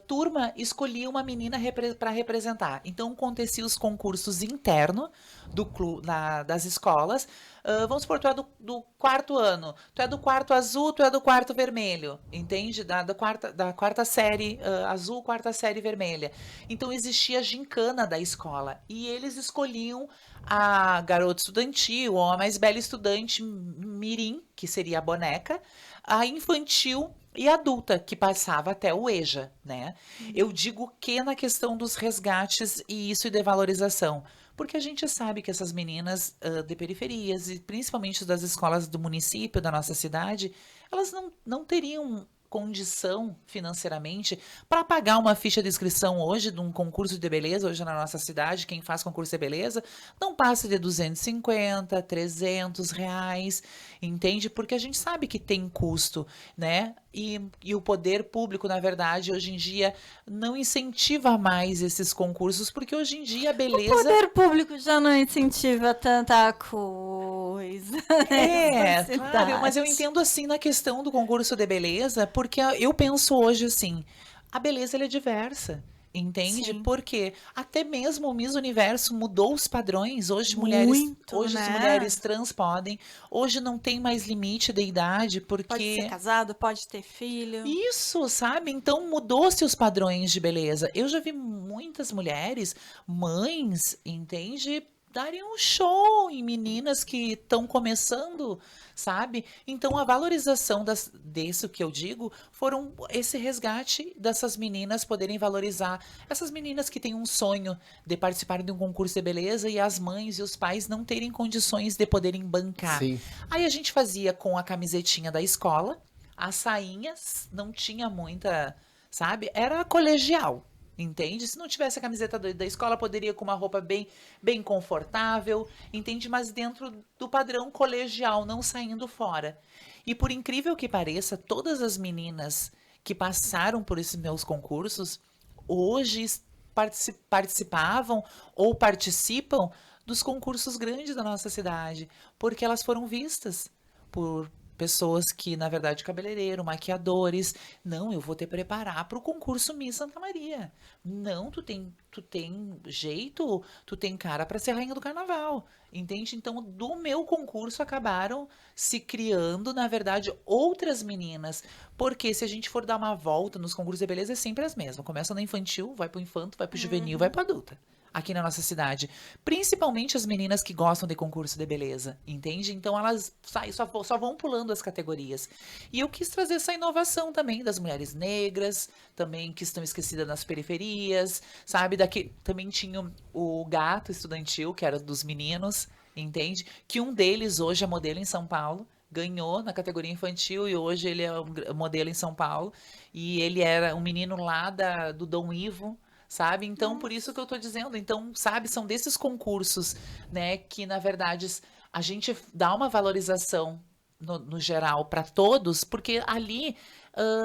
turma escolhia uma menina para representar. Então acontecia os concursos internos das escolas. Vamos supor, tu é do quarto ano, tu é do quarto azul, tu é do quarto vermelho, entende? Da quarta série azul, quarta série vermelha. Então existia a gincana da escola e eles escolhiam a garota estudantil ou a mais bela estudante mirim, que seria a boneca, a infantil e adulta, que passava até o EJA, né? Eu digo que na questão dos resgates e isso de valorização, porque a gente sabe que essas meninas de periferias, e principalmente das escolas do município, da nossa cidade, elas não teriam condição financeiramente para pagar uma ficha de inscrição hoje de um concurso de beleza, hoje na nossa cidade, quem faz concurso de beleza, não passa de 250, 300 reais, entende? Porque a gente sabe que tem custo, né? E o poder público, na verdade, hoje em dia, não incentiva mais esses concursos, porque hoje em dia a beleza... O poder público já não incentiva tanta coisa. Claro, mas eu entendo assim na questão do concurso de beleza, porque eu penso hoje assim, a beleza ela é diversa. Entende? Sim. Porque até mesmo o Miss Universo mudou os padrões. Hoje Muito, as né? mulheres trans podem. Hoje não tem mais limite de idade, porque... Pode ser casado, pode ter filho. Isso, sabe? Então mudou-se os padrões de beleza. Eu já vi muitas mulheres, mães, entende? Darem um show em meninas que estão começando, sabe? Então a valorização disso que eu digo foram esse resgate dessas meninas poderem valorizar essas meninas que têm um sonho de participar de um concurso de beleza e as mães e os pais não terem condições de poderem bancar. Sim. Aí a gente fazia com a camisetinha da escola, as sainhas não tinha muita, sabe? Era colegial. Entende? Se não tivesse a camiseta da escola, poderia ir com uma roupa bem confortável, entende? Mas dentro do padrão colegial, não saindo fora. E por incrível que pareça, todas as meninas que passaram por esses meus concursos, hoje participavam ou participam dos concursos grandes da nossa cidade, porque elas foram vistas por pessoas que, na verdade, cabeleireiro, maquiadores. Não, eu vou te preparar para o concurso Miss Santa Maria. Não, tu tem jeito, tu tem cara para ser rainha do carnaval. Entende? Então, do meu concurso acabaram se criando, na verdade, outras meninas. Porque se a gente for dar uma volta nos concursos de beleza, é sempre as mesmas. Começa no infantil, vai pro infanto, vai pro juvenil, vai pro adulta. Aqui na nossa cidade. Principalmente as meninas que gostam de concurso de beleza, entende? Então elas só vão pulando as categorias. E eu quis trazer essa inovação também das mulheres negras, também que estão esquecidas nas periferias, sabe? Daqui também tinha o gato estudantil, que era dos meninos, entende? Que um deles hoje é modelo em São Paulo. Ganhou na categoria infantil e hoje ele é um modelo em São Paulo. E ele era um menino lá do Dom Ivo, sabe? Então, por isso que eu tô dizendo. Então, sabe, são desses concursos, né, que na verdade a gente dá uma valorização no geral para todos, porque ali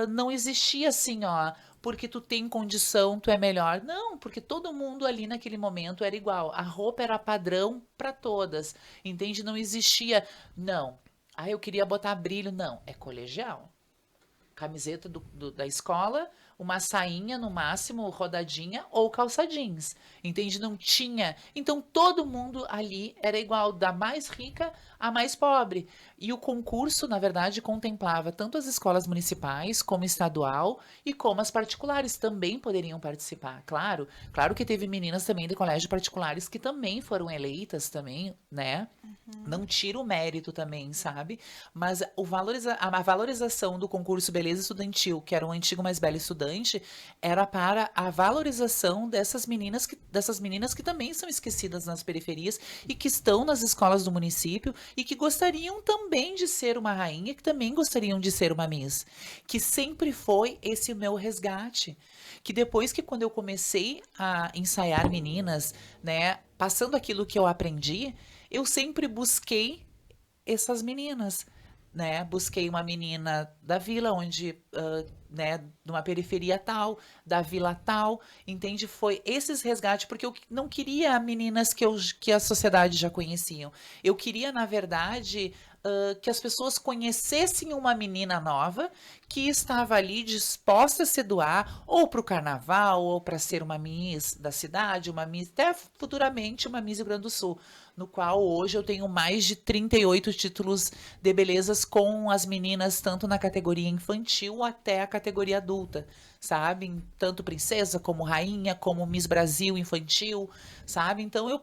não existia assim, ó, porque tu tem condição, tu é melhor. Não, porque todo mundo ali naquele momento era igual. A roupa era padrão para todas, entende? Não existia, não. Ah, eu queria botar brilho. Não, é colegial. Camiseta da escola, uma sainha no máximo, rodadinha ou calça jeans, entende? Não tinha. Então todo mundo ali era igual, da mais rica à mais pobre. E o concurso, na verdade, contemplava tanto as escolas municipais como estadual e como as particulares também poderiam participar. Claro, claro que teve meninas também de colégio particulares que também foram eleitas também, né? Não tira o mérito também, sabe? Mas a valorização do concurso Beleza Estudantil, que era o antigo Mais Belo Estudante, era para a valorização dessas meninas que também são esquecidas nas periferias e que estão nas escolas do município e que gostariam também de ser uma rainha, que também gostariam de ser uma Miss. Que sempre foi esse o meu resgate. Que depois que quando eu comecei a ensaiar meninas, né, passando aquilo que eu aprendi, eu sempre busquei essas meninas, né? Busquei uma menina da vila, onde, né, numa periferia tal, da vila tal, entende? Foi esses resgates, porque eu não queria meninas que a sociedade já conheciam. Eu queria, na verdade, que as pessoas conhecessem uma menina nova que estava ali disposta a se doar ou para o carnaval, ou para ser uma Miss da cidade, uma Miss, até futuramente uma Miss Rio Grande do Sul, no qual hoje eu tenho mais de 38 títulos de belezas com as meninas, tanto na categoria infantil até a categoria adulta, sabe? Tanto princesa, como rainha, como Miss Brasil infantil, sabe? Então eu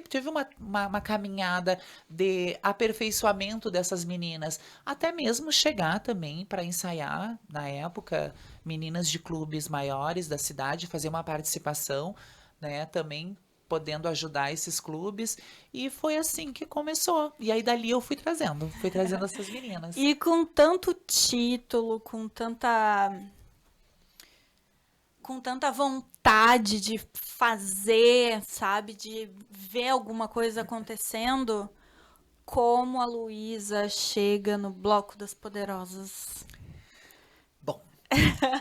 tive uma caminhada de aperfeiçoamento dessas meninas, até mesmo chegar também para ensaiar, na época, meninas de clubes maiores da cidade, fazer uma participação, né? Também podendo ajudar esses clubes, e foi assim que começou. E aí dali eu fui trazendo essas meninas. E com tanto título, com tanta vontade de fazer, sabe, de ver alguma coisa acontecendo, como a Luísa chega no Bloco das Poderosas? Bom,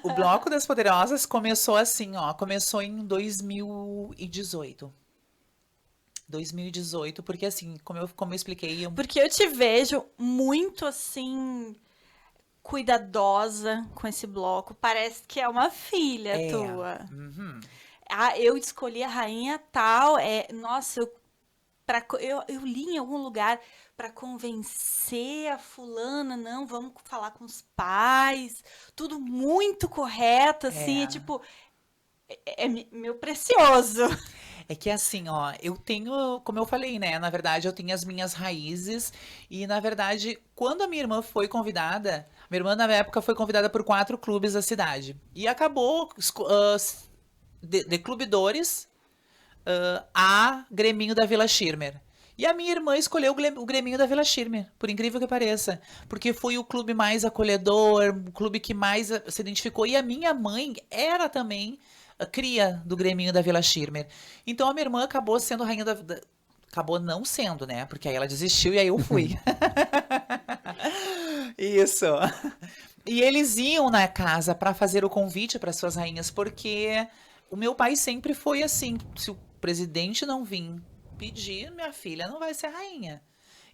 o Bloco das Poderosas começou assim, ó, começou em 2018. 2018, porque assim, como eu expliquei... Porque eu te vejo muito, assim, cuidadosa com esse bloco. Parece que é uma filha tua. Uhum. Ah, eu escolhi a rainha tal. Nossa, eu li em algum lugar para convencer a fulana, não, vamos falar com os pais. Tudo muito correto, assim, tipo... É meu precioso. É que assim, ó, eu tenho, como eu falei, né? Na verdade, eu tenho as minhas raízes. E, na verdade, quando a minha irmã foi convidada, minha irmã, na época, foi convidada por 4 clubes da cidade. E acabou de clubidores a Greminho da Vila Schirmer. E a minha irmã escolheu o Greminho da Vila Schirmer, por incrível que pareça. Porque foi o clube mais acolhedor, o clube que mais se identificou. E a minha mãe era também cria do Greminho da Vila Schirmer. Então a minha irmã acabou sendo rainha acabou não sendo, né? Porque aí ela desistiu e aí eu fui. Isso. E eles iam na casa para fazer o convite para suas rainhas, porque o meu pai sempre foi assim, se o presidente não vir pedir, minha filha não vai ser rainha.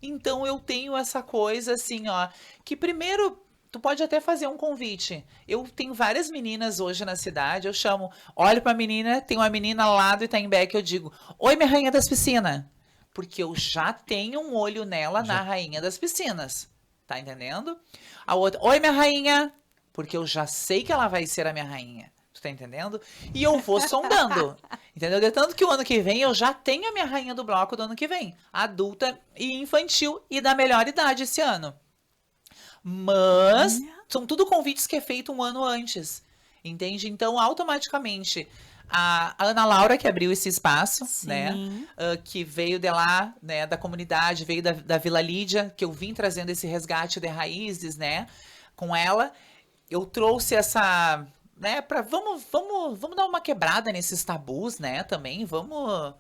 Então eu tenho essa coisa assim, ó, que primeiro tu pode até fazer um convite. Eu tenho várias meninas hoje na cidade, eu chamo, olho pra menina, tem uma menina lá do Itaim que eu digo: "Oi, minha rainha das piscinas", porque eu já tenho um olho nela na rainha das piscinas. Tá entendendo? A outra: "Oi, minha rainha", porque eu já sei que ela vai ser a minha rainha. Tu tá entendendo? E eu vou sondando. Entendeu? De tanto que o ano que vem eu já tenho a minha rainha do bloco do ano que vem. Adulta e infantil e da melhor idade esse ano. Mas são tudo convites que é feito um ano antes. Entende? Então, automaticamente, a Ana Laura, que abriu esse espaço, Sim. né? Que veio de lá, né? Da comunidade, veio da Vila Lídia, que eu vim trazendo esse resgate de raízes, né? Com ela. Eu trouxe essa, né? Vamos dar uma quebrada nesses tabus, né? Também, vamos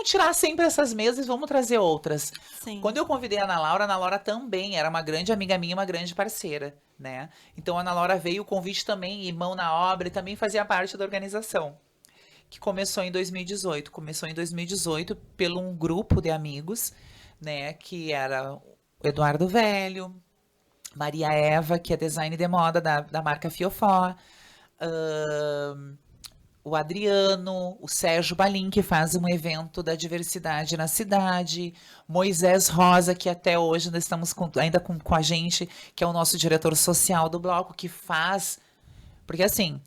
tirar sempre essas mesas e vamos trazer outras. Sim. Quando eu convidei a Ana Laura também era uma grande amiga minha, uma grande parceira, né? Então a Ana Laura veio, o convite também, e mão na obra, e também fazia parte da organização, que começou em 2018. Começou em 2018 pelo um grupo de amigos, né? Que era o Eduardo Velho, Maria Eva, que é design de moda da marca Fiofó, o Adriano, o Sérgio Balim, que faz um evento da diversidade na cidade, Moisés Rosa, que até hoje nós estamos ainda com a gente, que é o nosso diretor social do bloco, que faz. Porque assim,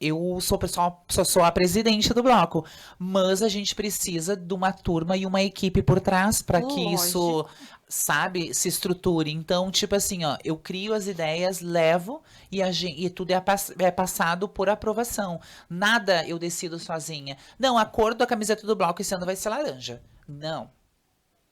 eu sou pessoal, só sou a presidente do bloco, mas a gente precisa de uma turma e uma equipe por trás para que isso, sabe, se estruture. Então, tipo assim, ó, eu crio as ideias, levo e tudo é passado por aprovação. Nada eu decido sozinha. Não, a cor da camiseta do bloco esse ano vai ser laranja. Não.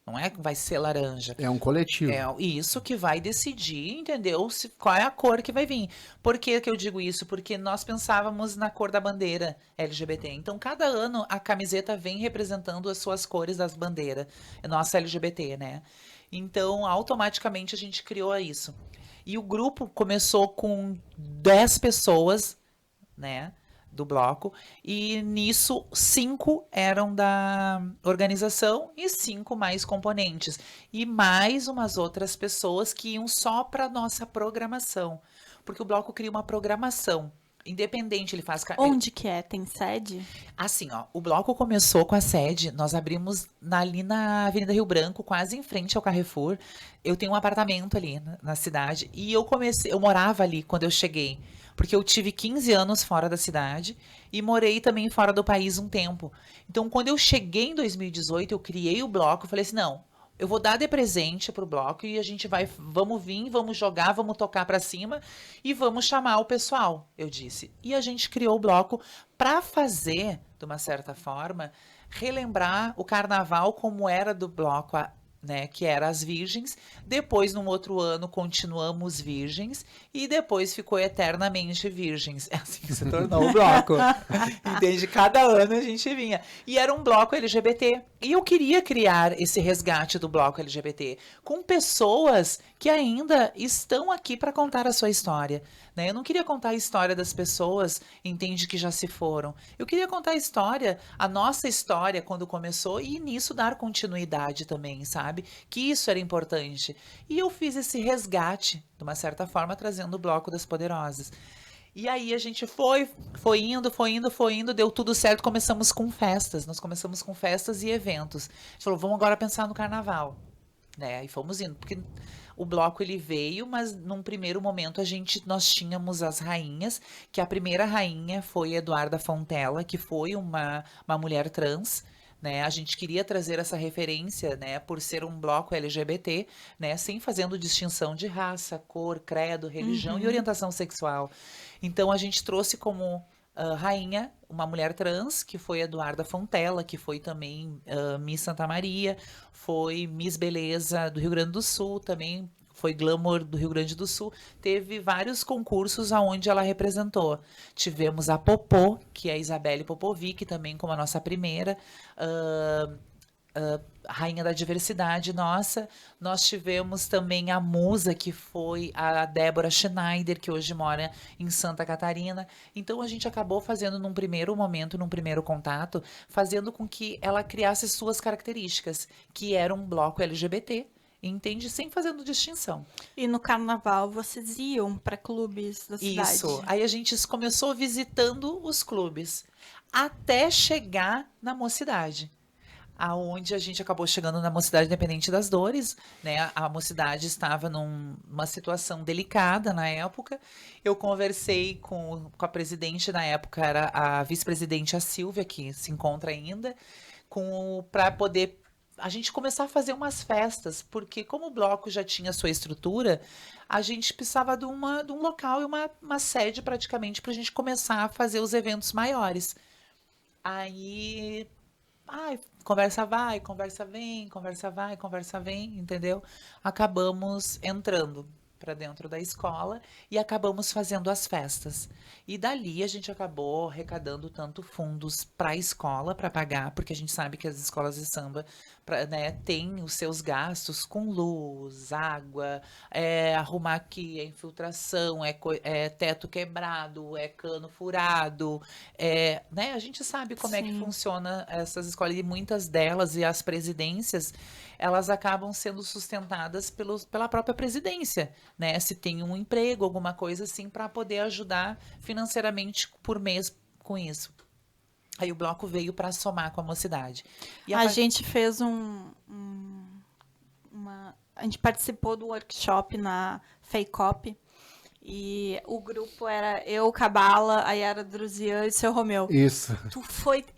Não é que vai ser laranja. É um coletivo. É isso que vai decidir, entendeu? Qual é a cor que vai vir. Por que eu digo isso? Porque nós pensávamos na cor da bandeira LGBT. Então, cada ano a camiseta vem representando as suas cores das bandeiras. Nossa LGBT, né? Então, automaticamente a gente criou isso. E o grupo começou com 10 pessoas, né? Do bloco, e nisso 5 eram da organização e 5 mais componentes, e mais umas outras pessoas que iam só para nossa programação, porque o bloco cria uma programação independente, ele faz... Onde que é? Tem sede? Assim, ó, o bloco começou com a sede, nós abrimos ali na Avenida Rio Branco, quase em frente ao Carrefour. Eu tenho um apartamento ali na cidade, e eu morava ali quando eu cheguei, porque eu tive 15 anos fora da cidade e morei também fora do país um tempo. Então, quando eu cheguei em 2018, eu criei o bloco, eu falei assim, não, eu vou dar de presente pro bloco e a gente vamos vir, vamos jogar, vamos tocar para cima e vamos chamar o pessoal, eu disse. E a gente criou o bloco para fazer, de uma certa forma, relembrar o carnaval como era do bloco, né, que era as virgens. Depois, num outro ano, continuamos virgens e depois ficou eternamente virgens. É assim que se tornou o bloco. Entende? Cada ano a gente vinha. E era um bloco LGBT. E eu queria criar esse resgate do bloco LGBT com pessoas que ainda estão aqui para contar a sua história, né? Eu não queria contar a história das pessoas, entende, que já se foram. Eu queria contar a história, a nossa história quando começou, e nisso dar continuidade também, sabe? Que isso era importante. E eu fiz esse resgate, de uma certa forma, trazendo o Bloco das Poderosas. E aí a gente foi indo, deu tudo certo, começamos com festas. Nós começamos com festas e eventos. A gente falou, vamos agora pensar no carnaval, né? E fomos indo, porque o bloco ele veio, mas num primeiro momento nós tínhamos as rainhas, que a primeira rainha foi Eduarda Fontella, que foi uma mulher trans, né? A gente queria trazer essa referência, né, por ser um bloco LGBT, né, sem fazendo distinção de raça, cor, credo, religião e orientação sexual. Então a gente trouxe como rainha uma mulher trans, que foi Eduarda Fontella, que foi também Miss Santa Maria, foi Miss Beleza do Rio Grande do Sul, também foi Glamour do Rio Grande do Sul. Teve vários concursos aonde ela representou. Tivemos a Popô, que é a Isabelle Popovic, também como a nossa primeira. Rainha da Diversidade nossa. Nós tivemos também a musa, que foi a Débora Schneider, que hoje mora em Santa Catarina. Então a gente acabou fazendo num primeiro momento, num primeiro contato, fazendo com que ela criasse suas características, que era um bloco LGBT, entende? Sem fazendo distinção. E no carnaval vocês iam para clubes da cidade? Isso. Aí a gente começou visitando os clubes, até chegar na Mocidade, aonde a gente acabou chegando na Mocidade Independente das Dores, né? A Mocidade estava numa situação delicada na época. Eu conversei com a presidente na época, era a vice-presidente, a Silvia, que se encontra ainda, para poder a gente começar a fazer umas festas, porque como o bloco já tinha sua estrutura, a gente precisava de um local e uma sede praticamente para a gente começar a fazer os eventos maiores. Aí, conversa vai, conversa vem, conversa vai, conversa vem, entendeu? Acabamos entrando para dentro da escola e acabamos fazendo as festas. E dali a gente acabou arrecadando tanto fundos para a escola para pagar, porque a gente sabe que as escolas de samba, né, têm os seus gastos com luz, água, arrumar aqui a infiltração, teto quebrado, cano furado, né? A gente sabe como é que funciona essas escolas, e muitas delas e as presidências, elas acabam sendo sustentadas pela própria presidência, né? Se tem um emprego, alguma coisa assim, para poder ajudar financeiramente por mês com isso. Aí o bloco veio para somar com a Mocidade. E a gente fez a gente participou do workshop na FEICOP. E o grupo era eu, Cabala, a Yara Druzian e o seu Romeu. Isso.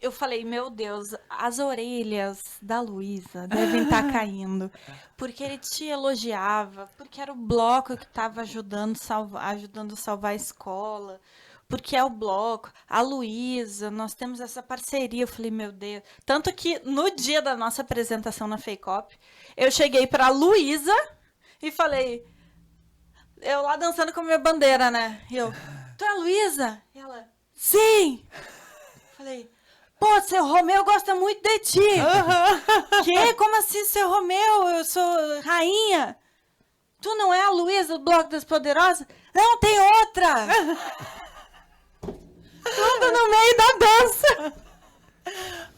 Eu falei, meu Deus, as orelhas da Luísa devem estar caindo. Porque ele te elogiava, porque era o bloco que estava ajudando a salvar a escola. Porque é o bloco, a Luísa, nós temos essa parceria. Eu falei, meu Deus. Tanto que no dia da nossa apresentação na FEICOP, eu cheguei para a Luísa e falei... Eu lá dançando com a minha bandeira, né? E eu, tu é a Luísa? E ela, sim! Falei, pô, seu Romeu gosta muito de ti. Que? Como assim, seu Romeu? Eu sou rainha. Tu não é a Luísa do Bloco das Poderosas? Não, tem outra! Tudo no meio da dança.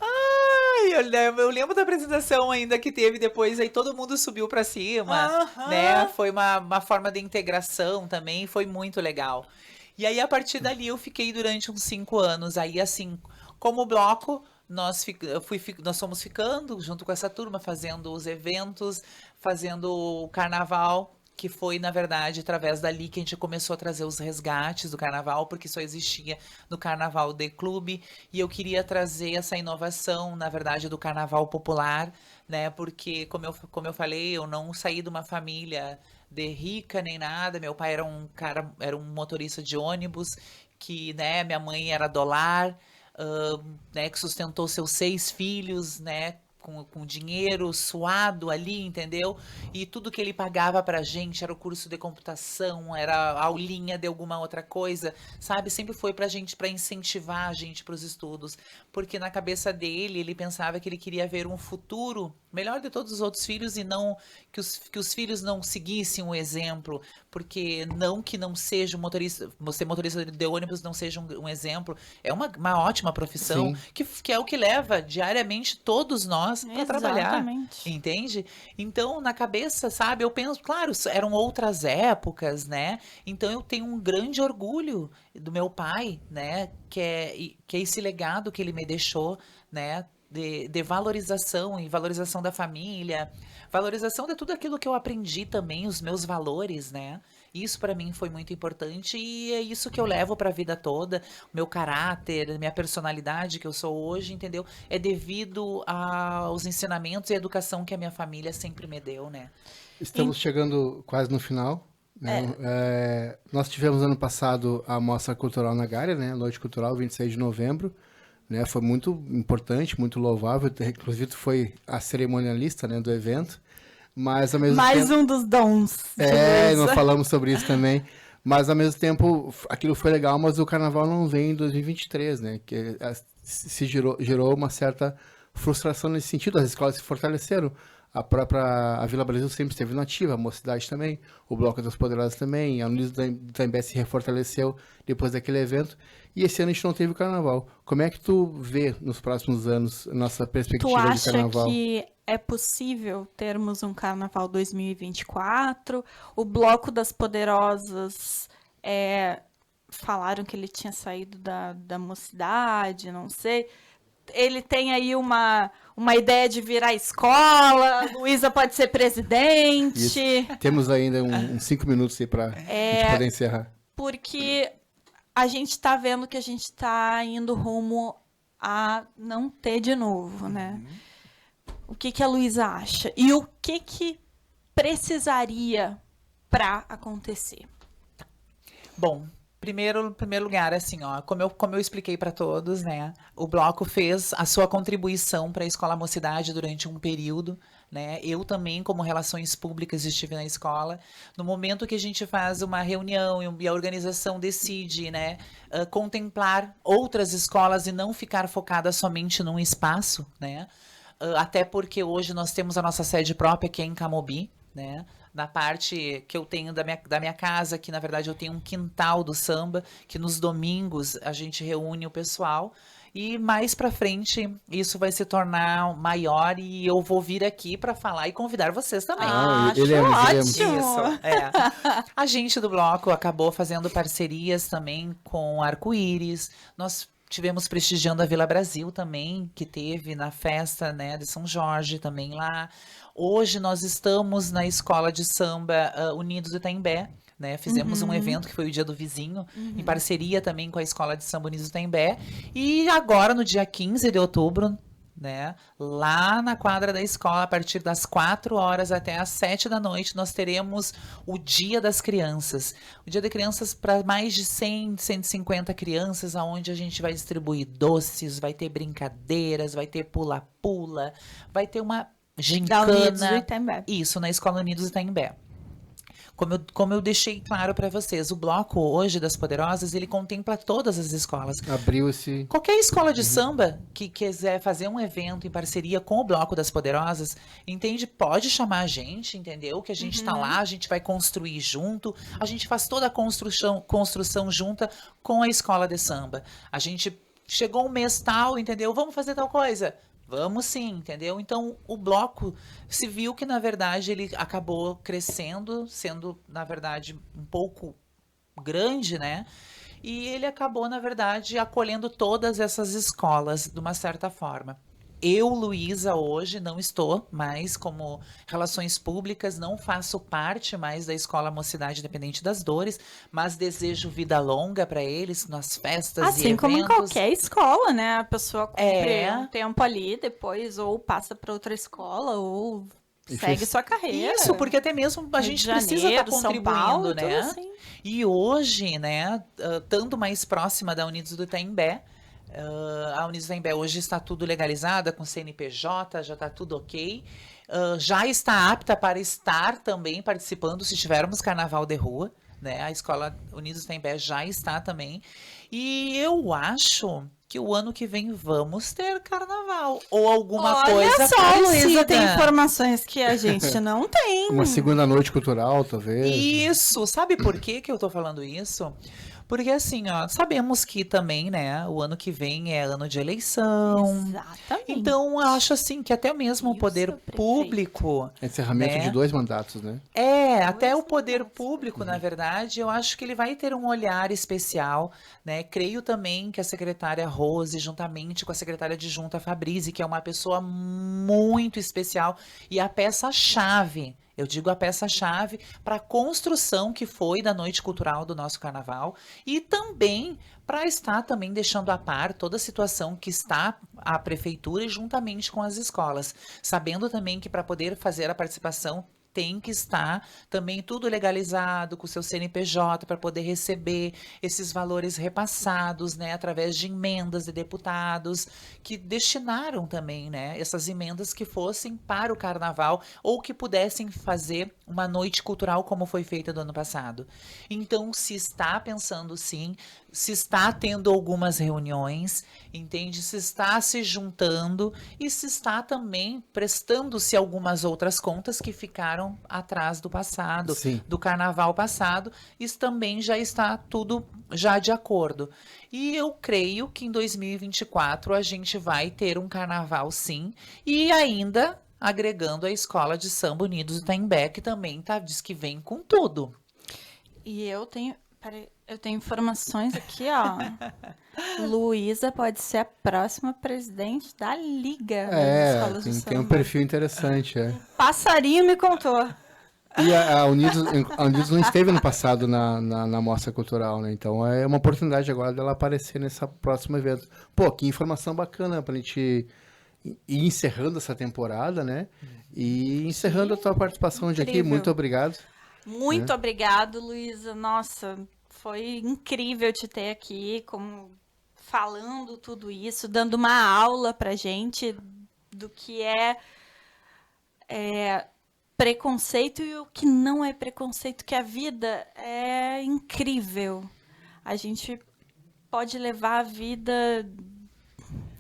Ai, eu lembro da apresentação ainda que teve depois, aí todo mundo subiu pra cima, né? Foi uma forma de integração também, foi muito legal. E aí, a partir dali, eu fiquei durante uns 5 anos. Aí, assim, como bloco, nós fomos ficando junto com essa turma, fazendo os eventos, fazendo o carnaval, que foi, na verdade, através dali que a gente começou a trazer os resgates do carnaval, porque só existia no carnaval de clube, e eu queria trazer essa inovação, na verdade, do carnaval popular, né, porque, como eu falei, eu não saí de uma família de rica nem nada, meu pai era um motorista de ônibus, que, né, minha mãe era dolar, né, que sustentou seus 6 filhos, né, com dinheiro suado ali, entendeu? E tudo que ele pagava pra gente era o curso de computação, era a aulinha de alguma outra coisa, sabe? Sempre foi pra gente, pra incentivar a gente pros estudos. Porque na cabeça dele, ele pensava que ele queria ver um futuro melhor de todos os outros filhos e não que os filhos não seguissem o exemplo. Porque não que não seja ser motorista de ônibus não seja um exemplo. É uma ótima profissão, que é o que leva diariamente todos nós para trabalhar, entende? Então, na cabeça, sabe, eu penso, claro, eram outras épocas, né? Então, eu tenho um grande orgulho do meu pai, né? Que é esse legado que ele me deixou, né? De valorização e valorização da família, valorização de tudo aquilo que eu aprendi também, os meus valores, né? Isso para mim foi muito importante e é isso que eu levo para a vida toda. O meu caráter, minha personalidade que eu sou hoje, entendeu? É devido aos ensinamentos e à educação que a minha família sempre me deu, né? Estamos chegando quase no final. Né? Nós tivemos ano passado a Mostra Cultural na Gária, né? A Noite Cultural, 26 de novembro. Né? Foi muito importante, muito louvável. Inclusive, tu foi a cerimonialista, né, do evento. Mas, ao mesmo tempo... um dos dons. Nós falamos sobre isso também. Mas, ao mesmo tempo, aquilo foi legal, mas o carnaval não vem em 2023, né? Que gerou uma certa frustração nesse sentido. As escolas se fortaleceram. A Vila Brasil sempre esteve nativa, a Mocidade também, o Bloco das Poderosas também, a Unidos do Itaimbé se refortaleceu depois daquele evento. E esse ano a gente não teve o carnaval. Como é que tu vê nos próximos anos a nossa Tu perspectiva de acha carnaval? que é possível termos um Carnaval 2024? O Bloco das Poderosas falaram que ele tinha saído da Mocidade, não sei. Ele tem aí uma ideia de virar escola, Luísa pode ser presidente, Temos ainda uns 5 minutos aí para a gente poder encerrar. porque a gente está vendo que a gente está indo rumo a não ter de novo, né? O que a Luísa acha? E o que precisaria para acontecer? Bom, primeiro lugar, assim, ó, como eu expliquei para todos, né, o Bloco fez a sua contribuição para a Escola Mocidade durante um período, né, eu também, como Relações Públicas, estive na escola. No momento que a gente faz uma reunião e a organização decide, né, contemplar outras escolas e não ficar focada somente num espaço, né, até porque hoje nós temos a nossa sede própria, que é em Camobi, né, na parte que eu tenho da minha casa, que na verdade eu tenho um quintal do samba, que nos domingos a gente reúne o pessoal. E mais pra frente isso vai se tornar maior e eu vou vir aqui pra falar e convidar vocês também. Iremos. Ótimo! Isso, A gente do Bloco acabou fazendo parcerias também com Arco-Íris. Nós tivemos prestigiando a Vila Brasil também, que teve na festa, né, de São Jorge também lá. Hoje nós estamos na escola de samba Unidos do Itaimbé, né? Fizemos um evento que foi o Dia do Vizinho, em parceria também com a escola de samba Unidos do Itaimbé. E agora, no dia 15 de outubro, né, lá na quadra da escola, a partir das 4 horas até as 7 da noite, nós teremos o Dia das Crianças. O Dia das Crianças para mais de 100, 150 crianças, onde a gente vai distribuir doces, vai ter brincadeiras, vai ter pula-pula, vai ter uma Da Unidos do gincana. Itaimbé. Isso, na Escola Unidos do Itaimbé. Como eu deixei claro para vocês, o Bloco hoje das Poderosas, ele contempla todas as escolas. Abriu esse... Qualquer escola de samba que quiser fazer um evento em parceria com o Bloco das Poderosas, entende? Pode chamar a gente, entendeu? Que a gente tá lá, a gente vai construir junto, a gente faz toda a construção junta com a escola de samba. A gente chegou um mês tal, entendeu? Vamos fazer tal coisa. Vamos sim, entendeu? Então, o Bloco se viu que, na verdade, ele acabou crescendo, sendo, na verdade, um pouco grande, né? E ele acabou, na verdade, acolhendo todas essas escolas, de uma certa forma. Eu, Luísa, hoje não estou mais como Relações Públicas, não faço parte mais da Escola Mocidade Independente das Dores, mas desejo vida longa para eles nas festas e Assim eventos. como em qualquer escola, né? A pessoa cumpre É. um tempo ali, depois ou passa para outra escola, ou E segue fez- sua carreira. Isso, porque até mesmo a Rio gente de precisa Janeiro, estar São contribuindo, Paulo, né? tudo assim. E hoje, né, estando mais próxima da Unidos do Itaimbé, a Unidos do Itaimbé hoje está tudo legalizada com CNPJ, já está tudo ok. Já está apta para estar também participando se tivermos carnaval de rua, né? A Escola Unidos do Itaimbé já está também. E eu acho que o ano que vem vamos ter carnaval ou alguma Olha coisa só, Luísa, parecida. tem informações que a gente não tem. Uma segunda noite cultural, talvez. Isso, sabe por que que eu tô falando isso? Porque assim, ó, sabemos que também, né, o ano que vem é ano de eleição. Exatamente. Então, eu acho assim que até mesmo o Isso, poder prefeito. público, Encerramento né? de 2 mandatos, né? até o poder mandatos. público, na verdade, eu acho que ele vai ter um olhar especial, né? Creio também que a secretária Rose, juntamente com a secretária adjunta Fabrício, que é uma pessoa muito especial e a peça-chave. Eu digo a peça-chave para a construção que foi da noite cultural do nosso carnaval e também para estar também deixando a par toda a situação que está a prefeitura e juntamente com as escolas, sabendo também que para poder fazer a participação tem que estar também tudo legalizado com o seu CNPJ para poder receber esses valores repassados, né, através de emendas de deputados que destinaram também, né, essas emendas que fossem para o carnaval ou que pudessem fazer uma noite cultural como foi feita do ano passado. Então, se está pensando sim, se está tendo algumas reuniões, entende? Se está se juntando e se está também prestando-se algumas outras contas que ficaram atrás do passado, Sim. do carnaval passado, isso também já está tudo já de acordo. E eu creio que em 2024 a gente vai ter um carnaval sim, e ainda agregando a Escola de Samba Unidos do Taimbé, que também diz que vem com tudo. E eu tenho informações aqui, ó. Luísa pode ser a próxima presidente da Liga das Escolas de Samba. Tem um perfil interessante, Passarinho me contou. E a Unidos não esteve no passado na Mostra Cultural, né? Então é uma oportunidade agora dela aparecer nessa próximo evento. Pô, que informação bacana pra gente ir encerrando essa temporada, né? E encerrando a tua participação hoje aqui. Incrível. Muito obrigado. Muito obrigado, Luísa. Nossa, foi incrível te ter aqui, falando tudo isso, dando uma aula pra gente do que é preconceito e o que não é preconceito, que a vida é incrível. A gente pode levar a vida...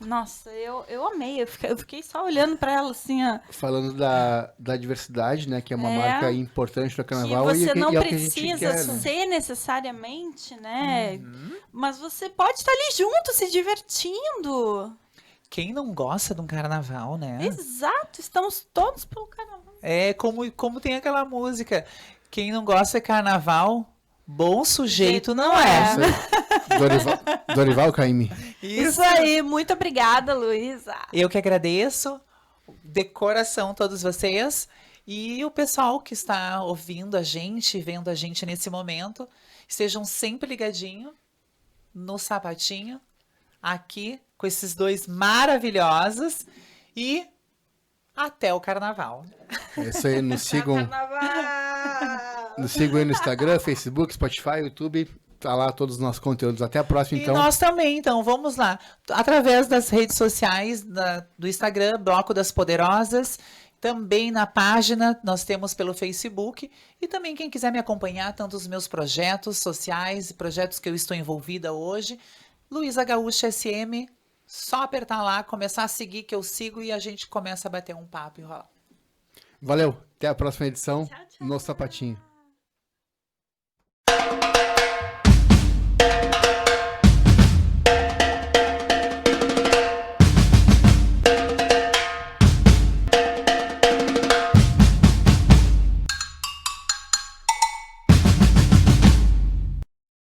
Nossa, eu amei, eu fiquei só olhando para ela assim, ó. Falando da diversidade, né? Que é uma marca importante do Que carnaval. você não é o que a gente precisa quer, né? ser necessariamente, né? Mas você pode estar ali junto, se divertindo. Quem não gosta de um carnaval, né? Exato, estamos todos pelo carnaval. É como tem aquela música. Quem não gosta de carnaval, bom sujeito não é. Isso aí. Dorival Caymmi. Isso aí, muito obrigada, Luísa. Eu que agradeço, de coração, todos vocês. E o pessoal que está ouvindo a gente, vendo a gente nesse momento, estejam sempre ligadinhos no Sapatinho, aqui com esses dois maravilhosos. E até o carnaval. É isso aí, nos sigam aí no Instagram, Facebook, Spotify, YouTube. Tá lá todos os nossos conteúdos. Até a próxima, então. E nós também, então, vamos lá. Através das redes sociais, do Instagram, Bloco das Poderosas, também na página, nós temos pelo Facebook. E também quem quiser me acompanhar, tanto os meus projetos sociais e projetos que eu estou envolvida hoje, Luísa Gaúcha SM, só apertar lá, começar a seguir, que eu sigo, e a gente começa a bater um papo e rolar. Valeu, até a próxima edição Tchau, tchau. no Sapatinho.